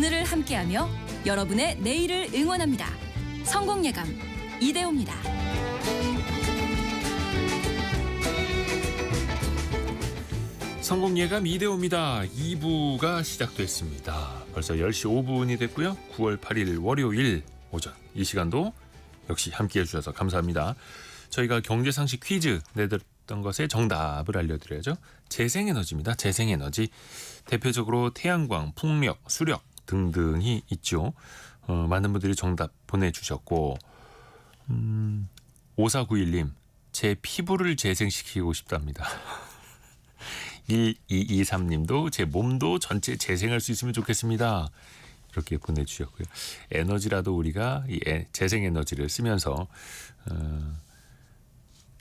오늘을 함께하며 여러분의 내일을 응원합니다. 성공예감 이대호입니다. 성공예감 이대호입니다. 2부가 시작됐습니다. 벌써 10시 5분이 됐고요. 9월 8일 월요일 오전 이 시간도 역시 함께해 주셔서 감사합니다. 저희가 경제상식 퀴즈 내드렸던 것의 정답을 알려드려야죠. 재생에너지입니다. 재생에너지. 대표적으로 태양광, 풍력, 수력 등등이 있죠. 많은 분들이 정답 보내주셨고 5491님 제 피부를 재생시키고 싶답니다. 1223님도 제 몸도 전체 재생할 수 있으면 좋겠습니다. 이렇게 보내주셨고요. 에너지라도 우리가 이 재생에너지를 쓰면서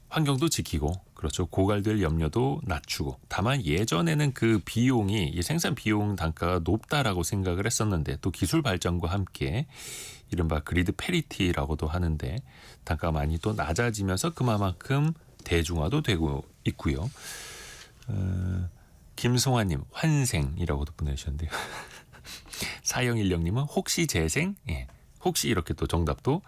환경도 지키고 그렇죠. 고갈될 염려도 낮추고 다만 예전에는 그 비용이 이 생산 비용 단가가 높다라고 생각을 했었는데 또 기술 발전과 함께 이른바 그리드 패리티라고도 하는데 단가가 많이 또 낮아지면서 그만큼 대중화도 되고 있고요. 김송아님 환생이라고도 보내주셨는데요. 4016님은 혹시 재생? 예, 혹시 이렇게 또 정답도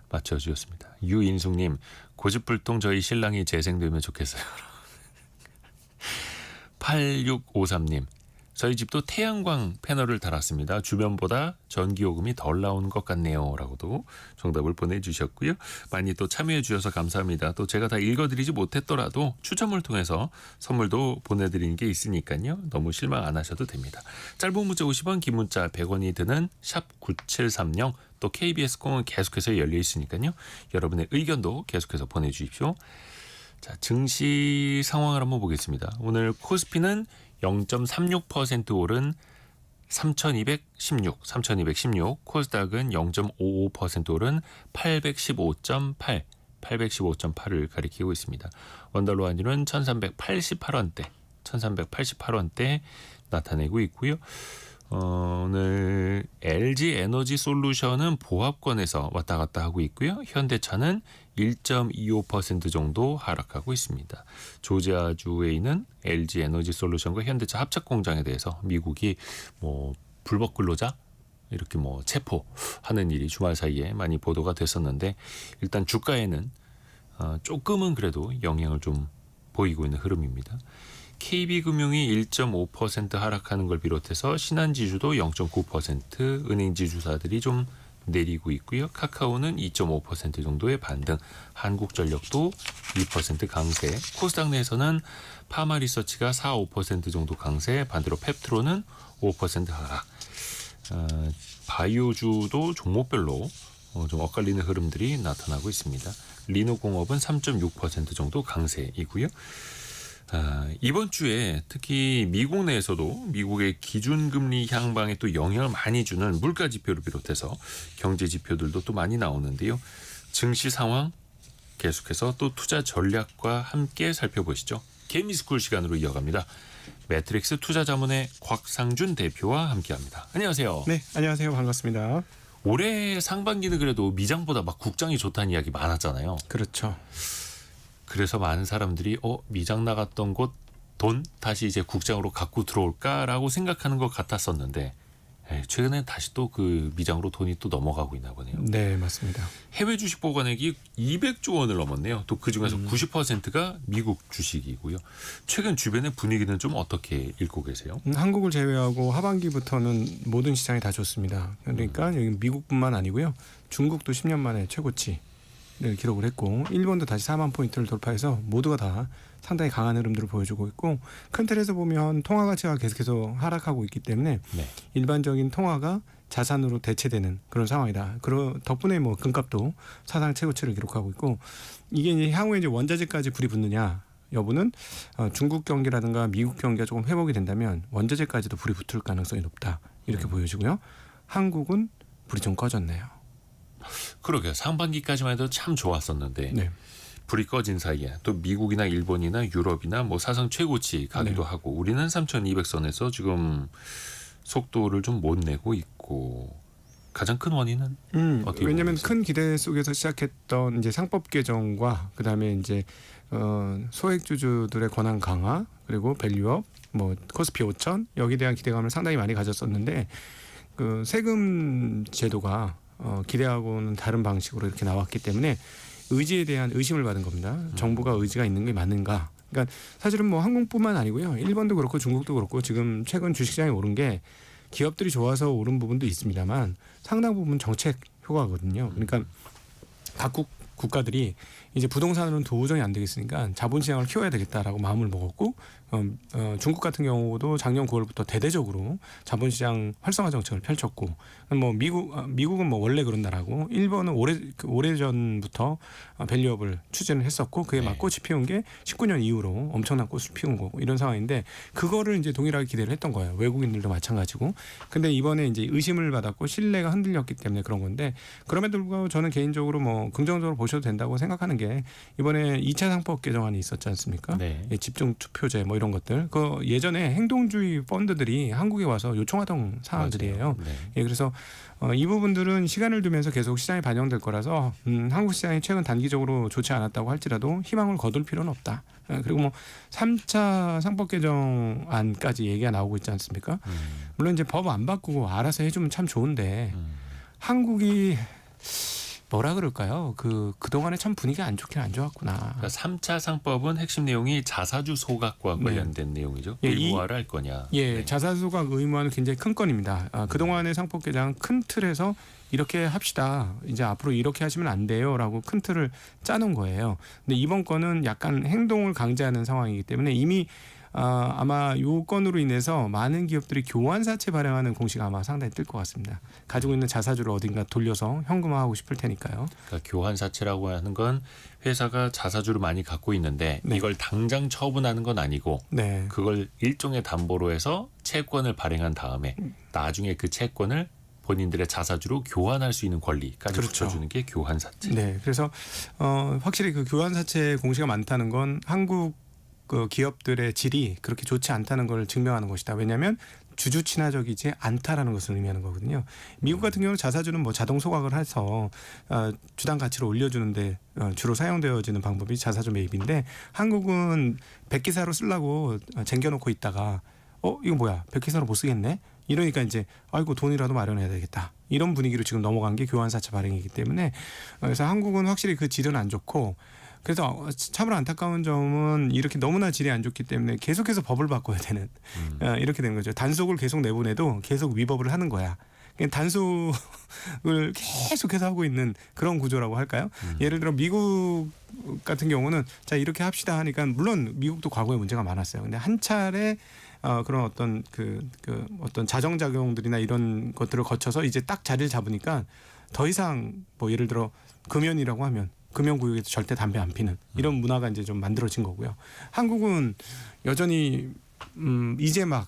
맞춰주셨습니다. 유인숙님 고집불통 저희 신랑이 재생되면 좋겠어요. 8653님 저희 집도 태양광 패널을 달았습니다. 주변보다 전기요금이 덜 나오는 것 같네요. 라고도 정답을 보내주셨고요. 많이 또 참여해 주셔서 감사합니다. 또 제가 다 읽어드리지 못했더라도 추첨을 통해서 선물도 보내드리는 게 있으니까요. 너무 실망 안 하셔도 됩니다. 짧은 문자 50원, 긴 문자 100원이 드는 샵 9730 또 KBS 콩은 계속해서 열려 있으니까요. 여러분의 의견도 계속해서 보내주십시오. 자, 증시 상황을 한번 보겠습니다. 오늘 코스피는 0.36% 오른 3,216, 코스닥은 0.55% 오른 815.8을 가리키고 있습니다. 원달러 환율은 1,388원대 나타내고 있고요. 오늘 LG 에너지 솔루션은 보합권에서 왔다 갔다 하고 있고요. 현대차는 1.25% 정도 하락하고 있습니다. 조지아주에 있는 LG 에너지 솔루션과 현대차 합작 공장에 대해서 미국이 불법 근로자 이렇게 체포하는 일이 주말 사이에 많이 보도가 됐었는데 일단 주가에는 조금은 그래도 영향을 좀 보이고 있는 흐름입니다. KB금융이 1.5% 하락하는 걸 비롯해서 신한지주도 0.9%, 은행지주사들이 좀 내리고 있고요. 카카오는 2.5% 정도의 반등, 한국전력도 2% 강세, 코스닥 내에서는 파마리서치가 4, 5% 정도 강세, 반대로 펩트로는 5% 하락. 바이오주도 종목별로 좀 엇갈리는 흐름들이 나타나고 있습니다. 리노공업은 3.6% 정도 강세이고요. 이번 주에 특히 미국 내에서도 미국의 기준금리 향방에 또 영향을 많이 주는 물가 지표를 비롯해서 경제 지표들도 또 많이 나오는데요. 증시 상황 계속해서 또 투자 전략과 함께 살펴보시죠. 개미스쿨 시간으로 이어갑니다. 매트릭스 투자자문의 곽상준 대표와 함께합니다. 안녕하세요. 네, 안녕하세요. 반갑습니다. 올해 상반기는 그래도 미장보다 막 국장이 좋다는 이야기 많았잖아요. 그렇죠. 그래서 많은 사람들이 미장 나갔던 곳 돈 다시 이제 국장으로 갖고 들어올까라고 생각하는 것 같았었는데 최근에 다시 또 그 미장으로 돈이 또 넘어가고 있나 보네요. 네, 맞습니다. 해외 주식 보관액이 200조 원을 넘었네요. 또 그중에서 90%가 미국 주식이고요. 최근 주변의 분위기는 좀 어떻게 읽고 계세요? 한국을 제외하고 하반기부터는 모든 시장이 다 좋습니다. 그러니까 여기 미국뿐만 아니고요. 중국도 10년 만에 최고치를 기록을 했고 일본도 다시 4만 포인트를 돌파해서 모두가 다 상당히 강한 흐름들을 보여주고 있고 큰 틀에서 보면 통화 가치가 계속해서 하락하고 있기 때문에 일반적인 통화가 자산으로 대체되는 그런 상황이다. 덕분에 금값도 사상 최고치를 기록하고 있고 이게 이제 향후에 이제 원자재까지 불이 붙느냐 여부는 중국 경기라든가 미국 경기가 조금 회복이 된다면 원자재까지도 불이 붙을 가능성이 높다. 이렇게 보여지고요. 한국은 불이 좀 꺼졌네요. 그러게요. 상반기까지만 해도 참 좋았었는데 네. 불이 꺼진 사이에 또 미국이나 일본이나 유럽이나 사상 최고치 가기도 하고 우리는 3,200선에서 지금 속도를 좀 못 내고 있고 가장 큰 원인은 어떻게 왜냐하면 보면서? 큰 기대 속에서 시작했던 이제 상법 개정과 그다음에 이제 소액주주들의 권한 강화 그리고 밸류업 코스피 5,000 여기에 대한 기대감을 상당히 많이 가졌었는데 그 세금 제도가 기대하고는 다른 방식으로 이렇게 나왔기 때문에 의지에 대한 의심을 받은 겁니다. 정부가 의지가 있는 게 맞는가? 그러니까 사실은 뭐 한국뿐만 아니고요. 일본도 그렇고 중국도 그렇고 지금 최근 주식시장이 오른 게 기업들이 좋아서 오른 부분도 있습니다만 상당 부분 정책 효과거든요. 그러니까 각국 국가들이 이제 부동산으로는 도저히 안 되겠으니까 자본시장을 키워야 되겠다라고 마음을 먹었고 중국 같은 경우도 작년 9월부터 대대적으로 자본시장 활성화 정책을 펼쳤고 뭐 미국은 뭐 원래 그런 나라고 일본은 오래 전부터 밸류업을 추진을 했었고 그에 막 꽃이 피운 게 19년 이후로 엄청난 꽃을 피운 거고 이런 상황인데 그거를 이제 동일하게 기대를 했던 거예요. 외국인들도 마찬가지고. 근데 이번에 이제 의심을 받았고 신뢰가 흔들렸기 때문에 그런 건데 그럼에도 불구하고 저는 개인적으로 뭐 긍정적으로 보셔도 된다고 생각하는 게 이번에 2차 상법 개정안이 있었지 않습니까? 네. 집중 투표제 뭐 이런 것들. 그 예전에 행동주의 펀드들이 한국에 와서 요청하던 사항들이에요. 네. 예, 그래서 이 부분들은 시간을 두면서 계속 시장에 반영될 거라서 한국 시장이 최근 단기적으로 좋지 않았다고 할지라도 희망을 거둘 필요는 없다. 그리고 뭐 3차 상법 개정안까지 얘기가 나오고 있지 않습니까? 물론 이제 법 안 바꾸고 알아서 해주면 참 좋은데 한국이 뭐라 그럴까요? 그동안에 참 분위기가 안 좋긴 안 좋았구나. 그러니까 3차 상법은 핵심 내용이 자사주 소각과 관련된 내용이죠. 예, 의무화를 할 거냐. 예, 네. 자사주 소각 의무화는 굉장히 큰 건입니다. 그동안의 상법 개정 큰 틀에서 이렇게 합시다. 이제 앞으로 이렇게 하시면 안 돼요라고 큰 틀을 짜놓은 거예요. 근데 이번 건은 약간 행동을 강제하는 상황이기 때문에 이미 아마 요 건으로 인해서 많은 기업들이 교환사채 발행하는 공시가 아마 상당히 뜰 것 같습니다. 가지고 있는 자사주를 어딘가 돌려서 현금화하고 싶을 테니까요. 그러니까 교환사채라고 하는 건 회사가 자사주를 많이 갖고 있는데 네. 이걸 당장 처분하는 건 아니고 네. 그걸 일종의 담보로 해서 채권을 발행한 다음에 나중에 그 채권을 본인들의 자사주로 교환할 수 있는 권리까지 그렇죠. 붙여주는 게 교환사채. 네. 그래서 확실히 그 교환사채 공시가 많다는 건 한국 그 기업들의 질이 그렇게 좋지 않다는 걸 증명하는 것이다. 왜냐하면 주주 친화적이지 않다라는 것을 의미하는 거거든요. 미국 같은 경우는 자사주는 뭐 자동 소각을 해서 주당 가치를 올려주는데 주로 사용되어지는 방법이 자사주 매입인데 한국은 백기사로 쓰려고 쟁겨놓고 있다가 이거 뭐야 백기사로 못 쓰겠네. 이러니까 이제 아이고 돈이라도 마련해야 되겠다. 이런 분위기로 지금 넘어간 게 교환사채 발행이기 때문에 그래서 한국은 확실히 그 질은 안 좋고 그래서 참으로 안타까운 점은 이렇게 너무나 질이 안 좋기 때문에 계속해서 법을 바꿔야 되는 이렇게 되는 거죠. 단속을 계속 내보내도 계속 위법을 하는 거야. 단속을 계속해서 하고 있는 그런 구조라고 할까요? 예를 들어 미국 같은 경우는 자 이렇게 합시다 하니까 물론 미국도 과거에 문제가 많았어요. 근데 한 차례 그런 어떤 어떤 자정작용들이나 이런 것들을 거쳐서 이제 딱 자리를 잡으니까 더 이상 뭐 예를 들어 금연이라고 하면 금연구역에서 절대 담배 안 피는 이런 문화가 이제 좀 만들어진 거고요. 한국은 여전히 이제 막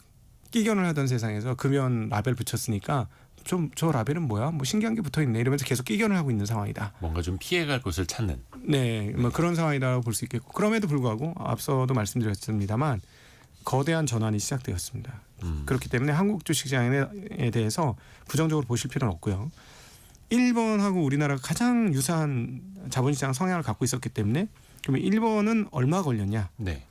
끼견을 하던 세상에서 금연 라벨 붙였으니까 좀 저 라벨은 뭐야? 뭐 신기한 게 붙어 있네 이러면서 계속 끼견을 하고 있는 상황이다. 뭔가 좀 피해갈 곳을 찾는. 네, 뭐 그런 상황이라고 볼 수 있겠고 그럼에도 불구하고 앞서도 말씀드렸습니다만 거대한 전환이 시작되었습니다. 그렇기 때문에 한국 주식시장에 대해서 부정적으로 보실 필요는 없고요. 일본하고 우리나라가 가장 유사한 자본시장 성향을 갖고 있었기 때문에 그러면 일본은 얼마 걸렸냐? 네.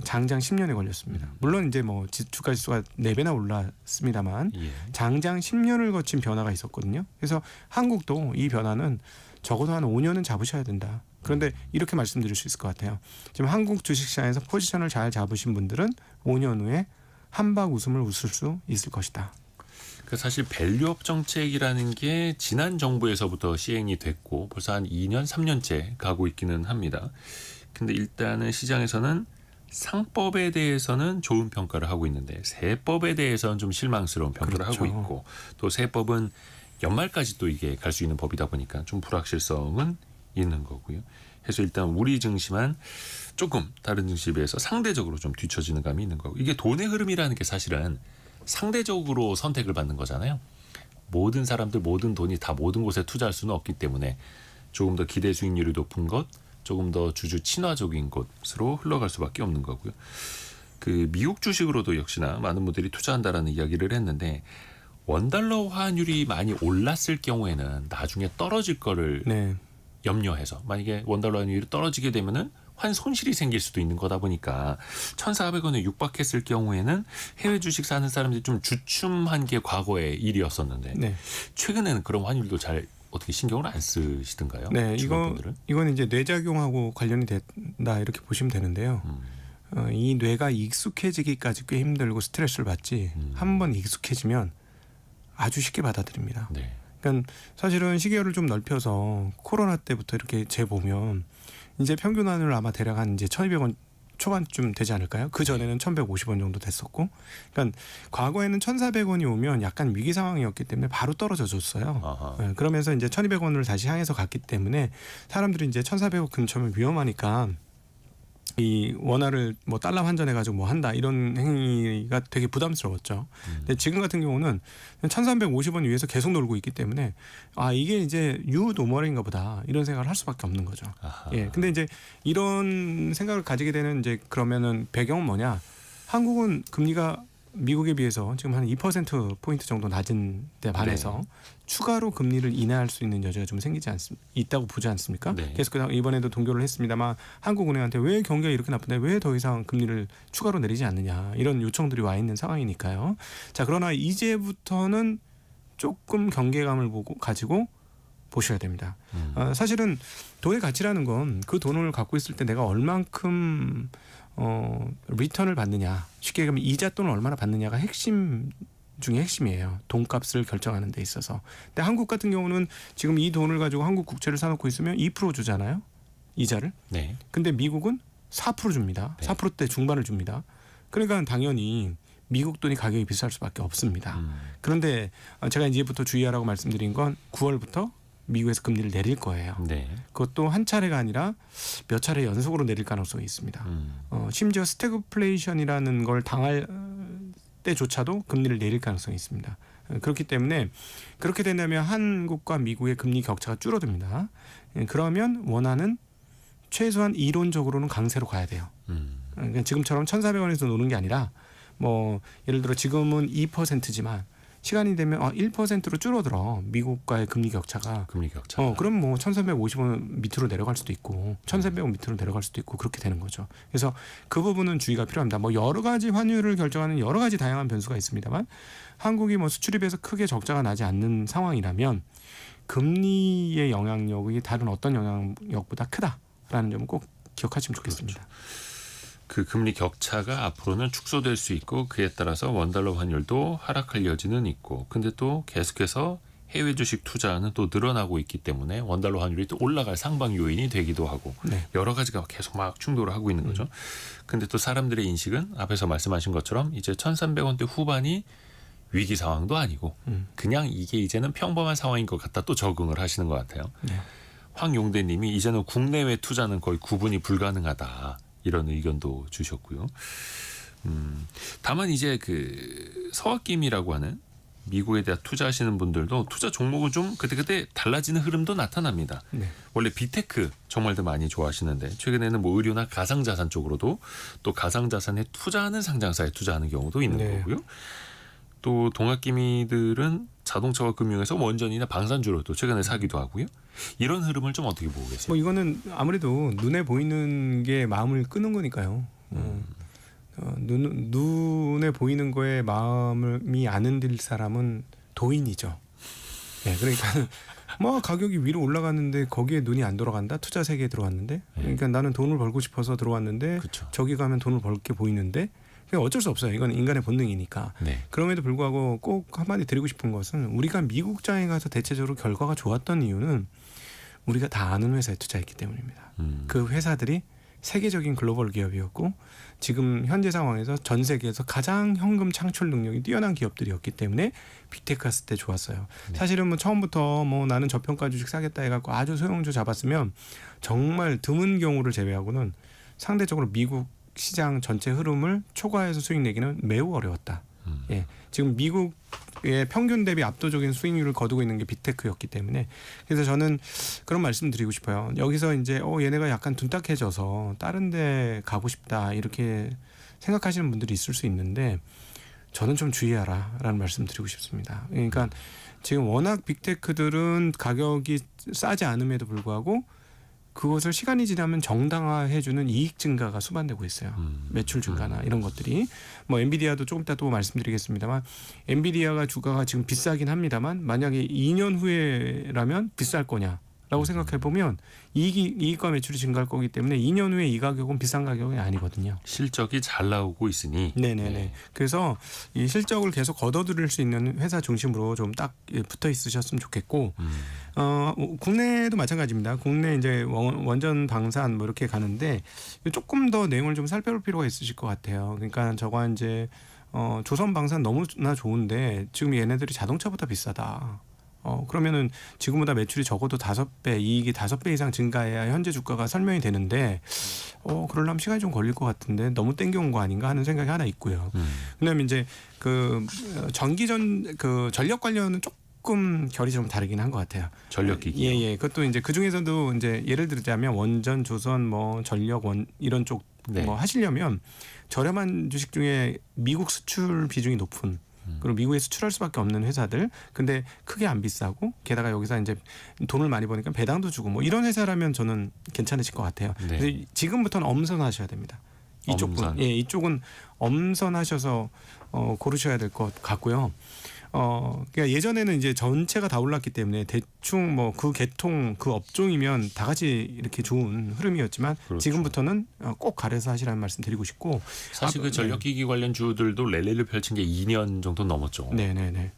장장 10년에 걸렸습니다. 물론 이제 뭐 주가 지수가 4배나 올랐습니다만 예. 장장 10년을 거친 변화가 있었거든요. 그래서 한국도 이 변화는 적어도 한 5년은 잡으셔야 된다. 그런데 이렇게 말씀드릴 수 있을 것 같아요. 지금 한국 주식시장에서 포지션을 잘 잡으신 분들은 5년 후에 한박 웃음을 웃을 수 있을 것이다. 그 사실 밸류업 정책이라는 게 지난 정부에서부터 시행이 됐고 벌써 한 2년, 3년째 가고 있기는 합니다. 근데 일단은 시장에서는 상법에 대해서는 좋은 평가를 하고 있는데 세법에 대해서는 좀 실망스러운 평가를 그렇죠. 하고 있고 또 세법은 연말까지 또 이게 갈 수 있는 법이다 보니까 좀 불확실성은 있는 거고요. 그래서 일단 우리 증시만 조금 다른 증시에 비해서 상대적으로 좀 뒤처지는 감이 있는 거고 이게 돈의 흐름이라는 게 사실은 상대적으로 선택을 받는 거잖아요. 모든 사람들 모든 돈이 다 모든 곳에 투자할 수는 없기 때문에 조금 더 기대 수익률이 높은 것 조금 더 주주 친화적인 곳으로 흘러갈 수밖에 없는 거고요. 그 미국 주식으로도 역시나 많은 분들이 투자한다라는 이야기를 했는데 원달러 환율이 많이 올랐을 경우에는 나중에 떨어질 거를 네. 염려해서 만약에 원달러 환율이 떨어지게 되면은 환 손실이 생길 수도 있는 거다 보니까 1,400원에 육박했을 경우에는 해외 주식 사는 사람들이 좀 주춤한 게 과거의 일이었었는데 네. 최근에는 그런 환율도 잘 어떻게 신경을 안 쓰시던가요? 네, 주변분들은? 이건 이제 뇌작용하고 관련이 된다 이렇게 보시면 되는데요. 이 뇌가 익숙해지기까지 꽤 힘들고 스트레스를 받지 한번 익숙해지면 아주 쉽게 받아들입니다. 네. 그러니까 사실은 시계열을 좀 넓혀서 코로나 때부터 이렇게 재보면 이제 평균 환율 아마 대략 한 이제 1,200원 초반쯤 되지 않을까요? 그 전에는 1,150원 정도 됐었고, 그러니까 과거에는 1,400원이 오면 약간 위기 상황이었기 때문에 바로 떨어져 줬어요. 아하. 네, 그러면서 이제 1,200원을 다시 향해서 갔기 때문에 사람들이 이제 1,400원 근처면 위험하니까 이 원화를 뭐 달러 환전해 가지고 뭐 한다 이런 행위가 되게 부담스러웠죠. 근데 지금 같은 경우는 1,350원 위에서 계속 놀고 있기 때문에 아 이게 이제 유노멀인가 보다 이런 생각을 할 수밖에 없는 거죠. 아하. 예. 근데 이제 이런 생각을 가지게 되는 이제 그러면은 배경은 뭐냐? 한국은 금리가 미국에 비해서 지금 한 2% 포인트 정도 낮은 데 반해서 추가로 금리를 인하할 수 있는 여지가 좀 생기지 있다고 보지 않습니까? 네. 그래서 이번에도 동조를 했습니다만 한국은행한테 왜 경기가 이렇게 나쁜데 왜 더 이상 금리를 추가로 내리지 않느냐 이런 요청들이 와 있는 상황이니까요. 자 그러나 이제부터는 조금 경계감을 가지고 보셔야 됩니다. 사실은 돈의 가치라는 건 그 돈을 갖고 있을 때 내가 얼만큼 리턴을 받느냐, 쉽게 얘기하면 이자 돈을 얼마나 받느냐가 핵심 중에 핵심이에요. 돈값을 결정하는 데 있어서. 근데 한국 같은 경우는 지금 이 돈을 가지고 한국 국채를 사놓고 있으면 2% 주잖아요, 이자를. 네. 근데 미국은 4% 줍니다. 네. 4%대 중반을 줍니다. 그러니까 당연히 미국 돈이 가격이 비쌀 수밖에 없습니다. 그런데 제가 이제부터 주의하라고 말씀드린 건 9월부터 미국에서 금리를 내릴 거예요. 네. 그것도 한 차례가 아니라 몇 차례 연속으로 내릴 가능성이 있습니다. 심지어 스태그플레이션이라는 걸 당할 때조차도 금리를 내릴 가능성이 있습니다. 그렇기 때문에 그렇게 된다면 한국과 미국의 금리 격차가 줄어듭니다. 그러면 원화는 최소한 이론적으로는 강세로 가야 돼요. 그러니까 지금처럼 1,400원에서 노는 게 아니라 뭐 예를 들어 지금은 2%지만 시간이 되면 1%로 줄어들어 미국과의 금리 격차가. 금리 격차. 그럼 뭐 1,350원 밑으로 내려갈 수도 있고 1,300원 밑으로 내려갈 수도 있고 그렇게 되는 거죠. 그래서 그 부분은 주의가 필요합니다. 뭐 여러 가지 환율을 결정하는 여러 가지 다양한 변수가 있습니다만 한국이 뭐 수출입에서 크게 적자가 나지 않는 상황이라면 금리의 영향력이 다른 어떤 영향력보다 크다라는 점을 꼭 기억하시면 좋겠습니다. 그렇죠. 그 금리 격차가 앞으로는 축소될 수 있고 그에 따라서 원달러 환율도 하락할 여지는 있고 근데 또 계속해서 해외 주식 투자는 또 늘어나고 있기 때문에 원달러 환율이 또 올라갈 상방 요인이 되기도 하고 네. 여러 가지가 계속 막 충돌을 하고 있는 거죠. 근데 또 사람들의 인식은 앞에서 말씀하신 것처럼 이제 1,300원대 후반이 위기 상황도 아니고 그냥 이게 이제는 평범한 상황인 것 같다 또 적응을 하시는 것 같아요. 네. 황용대님이 이제는 국내외 투자는 거의 구분이 불가능하다. 이런 의견도 주셨고요. 다만 이제 그 서학김이라고 하는 미국에 대한 투자하시는 분들도 투자 종목은 좀 그때그때 달라지는 흐름도 나타납니다. 네. 원래 빅테크 정말들 많이 좋아하시는데 최근에는 뭐 의료나 가상자산 쪽으로도 또 가상자산에 투자하는 상장사에 투자하는 경우도 있는 네. 거고요. 또 동학개미들은 자동차와 금융에서 원전이나 방산주로 또 최근에 사기도 하고요. 이런 흐름을 좀 어떻게 보고 계세요? 뭐 이거는 아무래도 눈에 보이는 게 마음을 끄는 거니까요. 눈에 보이는 거에 마음이 안 흔들 사람은 도인이죠. 네, 그러니까 뭐 가격이 위로 올라갔는데 거기에 눈이 안 돌아간다. 투자 세계에 들어왔는데, 그러니까 나는 돈을 벌고 싶어서 들어왔는데 그쵸. 저기 가면 돈을 벌 게 보이는데. 어쩔 수 없어요. 이건 인간의 본능이니까. 네. 그럼에도 불구하고 꼭 한마디 드리고 싶은 것은 우리가 미국장에 가서 대체적으로 결과가 좋았던 이유는 우리가 다 아는 회사에 투자했기 때문입니다. 그 회사들이 세계적인 글로벌 기업이었고 지금 현재 상황에서 전 세계에서 가장 현금 창출 능력이 뛰어난 기업들이었기 때문에 빅테크 했을 때 좋았어요. 네. 사실은 뭐 처음부터 뭐 나는 저평가 주식 사겠다 해갖고 아주 소형주 잡았으면 정말 드문 경우를 제외하고는 상대적으로 미국 시장 전체 흐름을 초과해서 수익 내기는 매우 어려웠다. 예, 지금 미국의 평균 대비 압도적인 수익률을 거두고 있는 게 빅테크였기 때문에 그래서 저는 그런 말씀 드리고 싶어요. 여기서 이제 얘네가 약간 둔탁해져서 다른 데 가고 싶다 이렇게 생각하시는 분들이 있을 수 있는데 저는 좀 주의하라라는 말씀 드리고 싶습니다. 그러니까 지금 워낙 빅테크들은 가격이 싸지 않음에도 불구하고 그것을 시간이 지나면 정당화해주는 이익 증가가 수반되고 있어요. 매출 증가나 이런 것들이 뭐 엔비디아도 조금 이따 또 말씀드리겠습니다만 엔비디아가 주가가 지금 비싸긴 합니다만 만약에 2년 후에라면 비쌀 거냐라고 생각해 보면 이익과 매출이 증가할 거기 때문에 2년 후에 이 가격은 비싼 가격이 아니거든요. 실적이 잘 나오고 있으니. 네네네. 네. 그래서 이 실적을 계속 걷어들일 수 있는 회사 중심으로 좀 딱 붙어 있으셨으면 좋겠고, 국내도 마찬가지입니다. 국내 이제 원전 방산 뭐 이렇게 가는데 조금 더 내용을 좀 살펴볼 필요가 있으실 것 같아요. 그러니까 저거 이제 조선 방산 너무나 좋은데 지금 얘네들이 자동차보다 비싸다. 그러면은 지금보다 매출이 적어도 5배, 이익이 5배 이상 증가해야 현재 주가가 설명이 되는데, 그러려면 시간이 좀 걸릴 것 같은데 너무 땡겨온 거 아닌가 하는 생각이 하나 있고요. 그다음에 이제 그 전력 관련은 조금 결이 좀 다르긴 한 것 같아요. 전력기기. 예. 그것도 이제 그 중에서도 이제 예를 들자면 원전, 조선, 뭐 전력, 이런 쪽 네. 뭐 하시려면 저렴한 주식 중에 미국 수출 비중이 높은 그리고 미국에 수출할 수밖에 없는 회사들, 근데 크게 안 비싸고 게다가 여기서 이제 돈을 많이 버니까 배당도 주고 뭐 이런 회사라면 저는 괜찮으실 것 같아요. 네. 그래서 지금부터는 엄선하셔야 됩니다. 엄선. 이쪽은 엄선하셔서 고르셔야 될 것 같고요. 그러니까 예전에는 이제 전체가 다 올랐기 때문에 대충 뭐 그 계통 그 업종이면 다 같이 이렇게 좋은 흐름이었지만 그렇죠. 지금부터는 꼭 가려서 하시라는 말씀 드리고 싶고, 사실 그 전력기기 관련 주들도 랠리를 펼친 게 2년 정도 넘었죠. 네네네.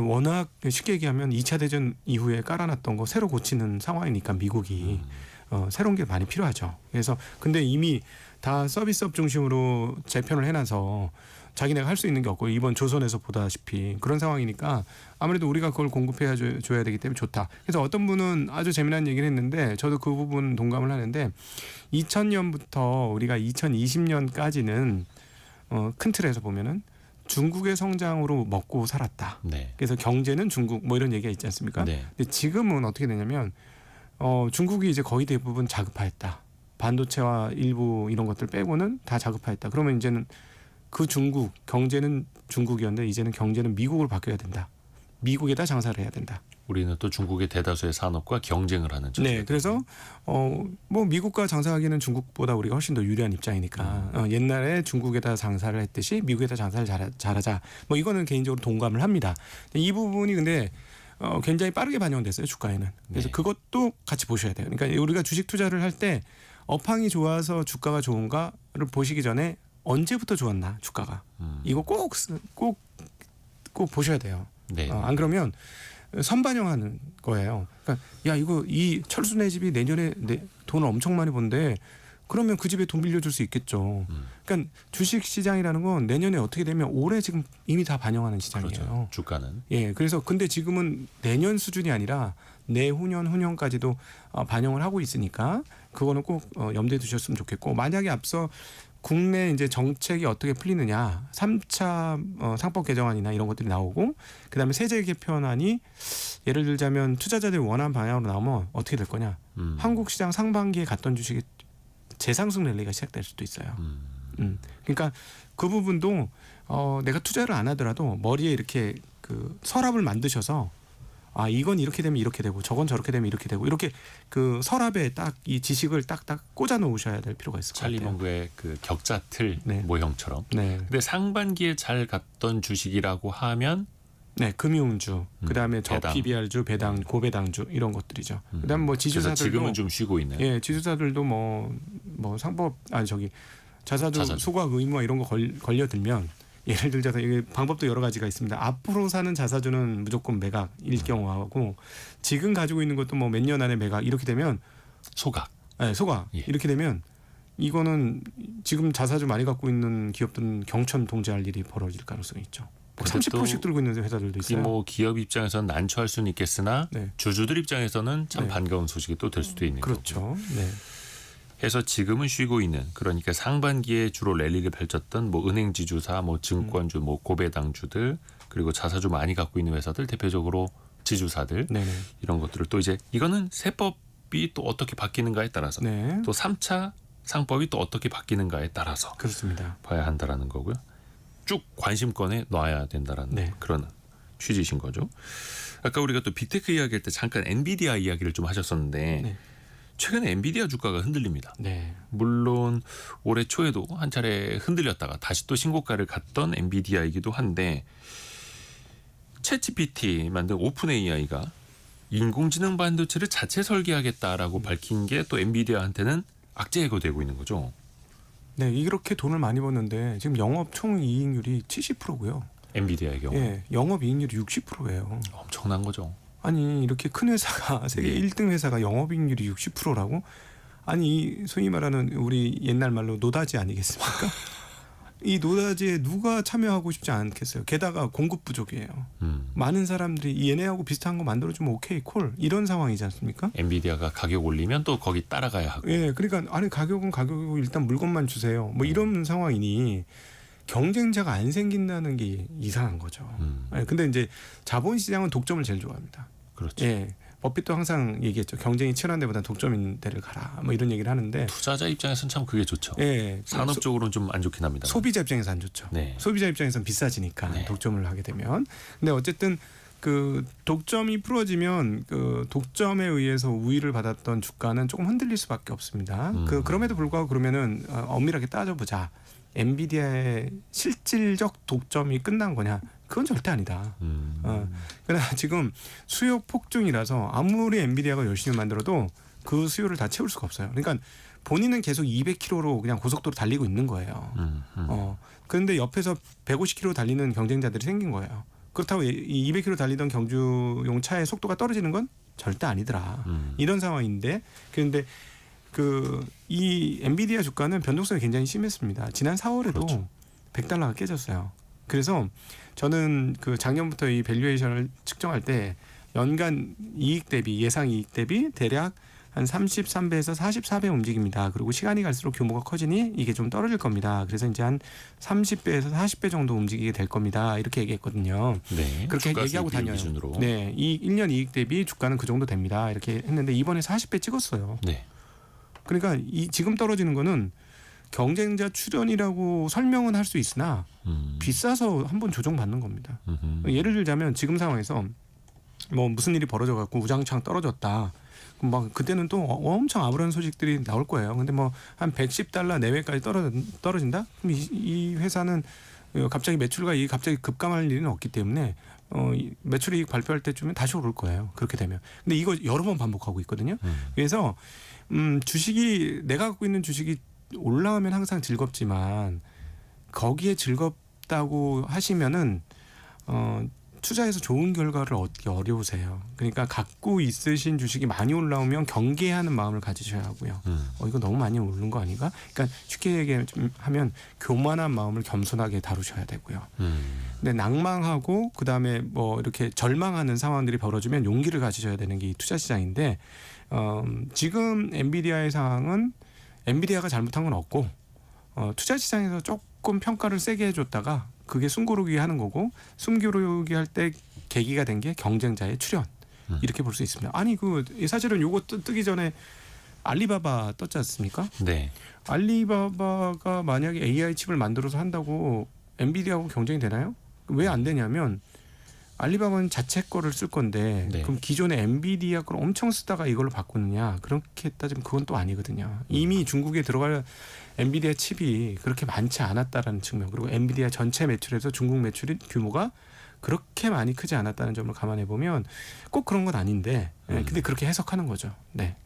워낙 쉽게 얘기하면 2차 대전 이후에 깔아놨던 거 새로 고치는 상황이니까 미국이 새로운 게 많이 필요하죠. 그래서 근데 이미 다 서비스업 중심으로 재편을 해놔서 자기네가 할 수 있는 게 없고 이번 조선에서 보다시피 그런 상황이니까 아무래도 우리가 그걸 공급해 줘야 되기 때문에 좋다. 그래서 어떤 분은 아주 재미난 얘기를 했는데 저도 그 부분 동감을 하는데 2000년부터 우리가 2020년까지는 큰 틀에서 보면은 중국의 성장으로 먹고 살았다. 네. 그래서 경제는 중국 뭐 이런 얘기가 있지 않습니까? 네. 근데 지금은 어떻게 되냐면 중국이 이제 거의 대부분 자급화했다. 반도체와 일부 이런 것들 빼고는 다 자급화했다. 그러면 이제는 그 중국 경제는 중국이었는데 이제는 경제는 미국으로 바뀌어야 된다. 미국에다 장사를 해야 된다. 우리는 또 중국의 대다수의 산업과 경쟁을 하는 쪽. 네, 그래서 뭐 미국과 장사하기는 중국보다 우리가 훨씬 더 유리한 입장이니까 옛날에 중국에다 장사를 했듯이 미국에다 장사를 잘하자. 뭐 이거는 개인적으로 동감을 합니다. 이 부분이 근데 굉장히 빠르게 반영됐어요 주가에는. 그래서 네. 그것도 같이 보셔야 돼요. 그러니까 우리가 주식 투자를 할 때 업황이 좋아서 주가가 좋은가를 보시기 전에 언제부터 좋았나 주가가 이거 꼭 보셔야 돼요. 네. 안 그러면 선반영하는 거예요. 그러니까 야 이거 이 철수네 집이 내년에 돈을 엄청 많이 번데 그러면 그 집에 돈 빌려줄 수 있겠죠. 그러니까 주식 시장이라는 건 내년에 어떻게 되면 올해 지금 이미 다 반영하는 시장이에요. 그렇죠. 주가는. 예, 그래서 근데 지금은 내년 수준이 아니라 내후년, 후년까지도 반영을 하고 있으니까 그거는 꼭 염두에 두셨으면 좋겠고, 만약에 앞서 국내 이제 정책이 어떻게 풀리느냐, 3차 상법 개정안이나 이런 것들이 나오고, 그다음에 세제 개편안이 예를 들자면 투자자들이 원하는 방향으로 나오면 어떻게 될 거냐? 한국 시장 상반기에 갔던 주식이 재상승 랠리가 시작될 수도 있어요. 그러니까 그 부분도 내가 투자를 안 하더라도 머리에 이렇게 그 서랍을 만드셔서 이건 이렇게 되면 이렇게 되고 저건 저렇게 되면 이렇게 되고 이렇게 그 서랍에 딱 이 지식을 딱딱 꽂아 놓으셔야 될 필요가 있을 것 찰리 같아요. 몽구의 그 격자 틀 네. 모형처럼. 네, 근데 상반기에 잘 갔던 주식이라고 하면 네, 금융주, 그다음에 배당. PBR주, 배당, 고배당주 이런 것들이죠. 그다음 뭐 그래서 지주사들도 지금은 좀 쉬고 있는. 예, 지주사들도 뭐 상법 자사주 소각 의무화 이런 거 걸려들면 예를 들자서 이게 방법도 여러 가지가 있습니다. 앞으로 사는 자사주는 무조건 매각일 경우하고 지금 가지고 있는 것도 뭐 몇 년 안에 매각 이렇게 되면 소각. 네, 소각 예. 이렇게 되면 이거는 지금 자사주 많이 갖고 있는 기업들은 경천 통제할 일이 벌어질 가능성이 있죠. 뭐 근데 30%씩 들고 있는 회사들도 그게 있어요. 뭐 기업 입장에서는 난처할 수는 있겠으나 네. 주주들 입장에서는 참 네. 반가운 소식이 또 될 수도 있는 거고. 그렇죠. 네. 해서 지금은 쉬고 있는, 그러니까 상반기에 주로 랠리를 펼쳤던 뭐 은행 지주사, 뭐 증권주, 뭐 고배당주들, 그리고 자사주 많이 갖고 있는 회사들, 대표적으로 지주사들, 네네. 이런 것들을 또 이제 이거는 세법이 또 어떻게 바뀌는가에 따라서 네. 또 3차 상법이 또 어떻게 바뀌는가에 따라서 그렇습니다. 봐야 한다라는 거고요. 쭉 관심권에 놔야 된다라는 네. 그런 취지신 거죠. 아까 우리가 또 빅테크 이야기할 때 잠깐 엔비디아 이야기를 좀 하셨었는데 네. 최근에 엔비디아 주가가 흔들립니다. 네. 물론 올해 초에도 한 차례 흔들렸다가 다시 또 신고가를 갔던 엔비디아이기도 한데 챗GPT 만든 오픈 AI가 인공지능 반도체를 자체 설계하겠다라고 밝힌 게 또 엔비디아한테는 악재 예고되고 있는 거죠. 네, 이렇게 돈을 많이 벌는데 지금 영업 총 이익률이 70%고요. 엔비디아의 경우 예, 영업 이익률이 60%예요. 엄청난 거죠. 아니 이렇게 큰 회사가 세계 네. 1등 회사가 영업이익률이 60%라고? 아니 소위 말하는 우리 옛날 말로 노다지 아니겠습니까? 이 노다지에 누가 참여하고 싶지 않겠어요. 게다가 공급 부족이에요. 많은 사람들이 얘네하고 비슷한 거 만들어주면 오케이 콜 이런 상황이지 않습니까? 엔비디아가 가격 올리면 또 거기 따라가야 하고. 예, 그러니까 아니 가격은 가격이고 일단 물건만 주세요. 뭐 이런 상황이니 경쟁자가 안 생긴다는 게 이상한 거죠. 예, 근데 이제 자본시장은 독점을 제일 좋아합니다. 그렇죠. 예, 버핏도 항상 얘기했죠. 경쟁이 치열한 데보다 독점인 데를 가라. 뭐 이런 얘기를 하는데. 투자자 입장에서는 참 그게 좋죠. 예, 산업적으로는 좀 안 좋긴 합니다. 소비자 입장에서 안 좋죠. 네. 소비자 입장에서는 비싸지니까 네. 독점을 하게 되면. 근데 어쨌든 그 독점이 풀어지면 그 독점에 의해서 우위를 받았던 주가는 조금 흔들릴 수밖에 없습니다. 그럼에도 불구하고 그러면은 엄밀하게 따져보자. 엔비디아의 실질적 독점이 끝난 거냐? 그건 절대 아니다. 그러나 지금 수요 폭증이라서 아무리 엔비디아가 열심히 만들어도 그 수요를 다 채울 수가 없어요. 그러니까 본인은 계속 200km로 그냥 고속도로 달리고 있는 거예요. 그런데 옆에서 150km 달리는 경쟁자들이 생긴 거예요. 그렇다고 이 200km 달리던 경주용 차의 속도가 떨어지는 건 절대 아니더라. 이런 상황인데 그런데 이 엔비디아 주가는 변동성이 굉장히 심했습니다. 지난 4월에도 그렇죠. $100가 깨졌어요. 그래서 저는 그 작년부터 이 밸류에이션을 측정할 때 연간 이익 대비 예상 이익 대비 대략 한 33배에서 44배 움직입니다. 그리고 시간이 갈수록 규모가 커지니 이게 좀 떨어질 겁니다. 그래서 이제 한 30배에서 40배 정도 움직이게 될 겁니다. 이렇게 얘기했거든요. 네, 그렇게 주가 얘기하고 수익 다녀요. 기준으로. 네, 이 1년 이익 대비 주가는 그 정도 됩니다. 이렇게 했는데 이번에 40배 찍었어요. 네. 그러니까 지금 떨어지는 거는 경쟁자 출현이라고 설명은 할 수 있으나 비싸서 한번 조정받는 겁니다. 예를 들자면 지금 상황에서 뭐 무슨 일이 벌어져 갖고 우장창 떨어졌다. 그럼 막 그때는 또 엄청 아무런 소식들이 나올 거예요. 근데 뭐 한 $110 내외까지 떨어진다? 그럼 이 회사는 갑자기 매출과 이익이 갑자기 급감할 일은 없기 때문에 매출이익 발표할 때쯤엔 다시 오를 거예요. 그렇게 되면. 근데 이거 여러 번 반복하고 있거든요. 그래서 주식이 내가 갖고 있는 주식이 올라오면 항상 즐겁지만 거기에 즐겁다고 하시면은 투자해서 좋은 결과를 얻기 어려우세요. 그러니까 갖고 있으신 주식이 많이 올라오면 경계하는 마음을 가지셔야 하고요. 이거 너무 많이 오른 거 아닌가? 그러니까 쉽게 얘기하면 교만한 마음을 겸손하게 다루셔야 되고요. 근데 낭망하고 그다음에 뭐 이렇게 절망하는 상황들이 벌어지면 용기를 가지셔야 되는 게 이 투자 시장인데 지금 엔비디아의 상황은 엔비디아가 잘못한 건 없고 투자 시장에서 조금 평가를 세게 해줬다가 그게 숨고르기 하는 거고 숨고르기 할 때 계기가 된 게 경쟁자의 출현 이렇게 볼 수 있습니다. 아니 사실은 요거 뜨기 전에 알리바바 떴지 않습니까? 네. 알리바바가 만약에 AI 칩을 만들어서 한다고 엔비디아하고 경쟁이 되나요? 왜 안 되냐면 알리바바는 자체 거를 쓸 건데 네. 그럼 기존의 엔비디아 걸 엄청 쓰다가 이걸로 바꾸느냐 그렇게 따지면 그건 또 아니거든요. 이미 중국에 들어갈 엔비디아 칩이 그렇게 많지 않았다라는 측면 그리고 엔비디아 전체 매출에서 중국 매출이 규모가 그렇게 많이 크지 않았다는 점을 감안해 보면 꼭 그런 건 아닌데 근데 그렇게 해석하는 거죠. 네.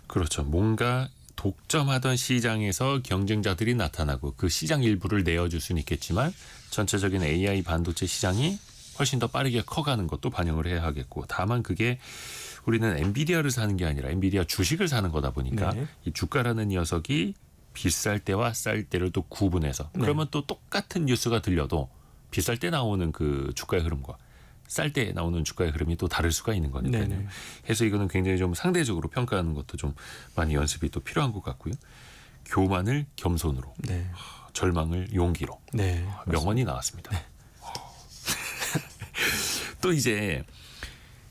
그렇죠. 뭔가 독점하던 시장에서 경쟁자들이 나타나고 그 시장 일부를 내어줄 수는 있겠지만 전체적인 AI 반도체 시장이 훨씬 더 빠르게 커가는 것도 반영을 해야 하겠고 다만 그게 우리는 엔비디아를 사는 게 아니라 엔비디아 주식을 사는 거다 보니까 네. 이 주가라는 녀석이 비쌀 때와 쌀 때를 또 구분해서 그러면 또 똑같은 뉴스가 들려도 비쌀 때 나오는 그 주가의 흐름과 쌀 때 나오는 주가의 흐름이 또 다를 수가 있는 거니까요. 네네. 그래서 이거는 굉장히 좀 상대적으로 평가하는 것도 좀 많이 연습이 또 필요한 것 같고요. 교만을 겸손으로, 네. 절망을 용기로. 네. 명언이 나왔습니다. 또 이제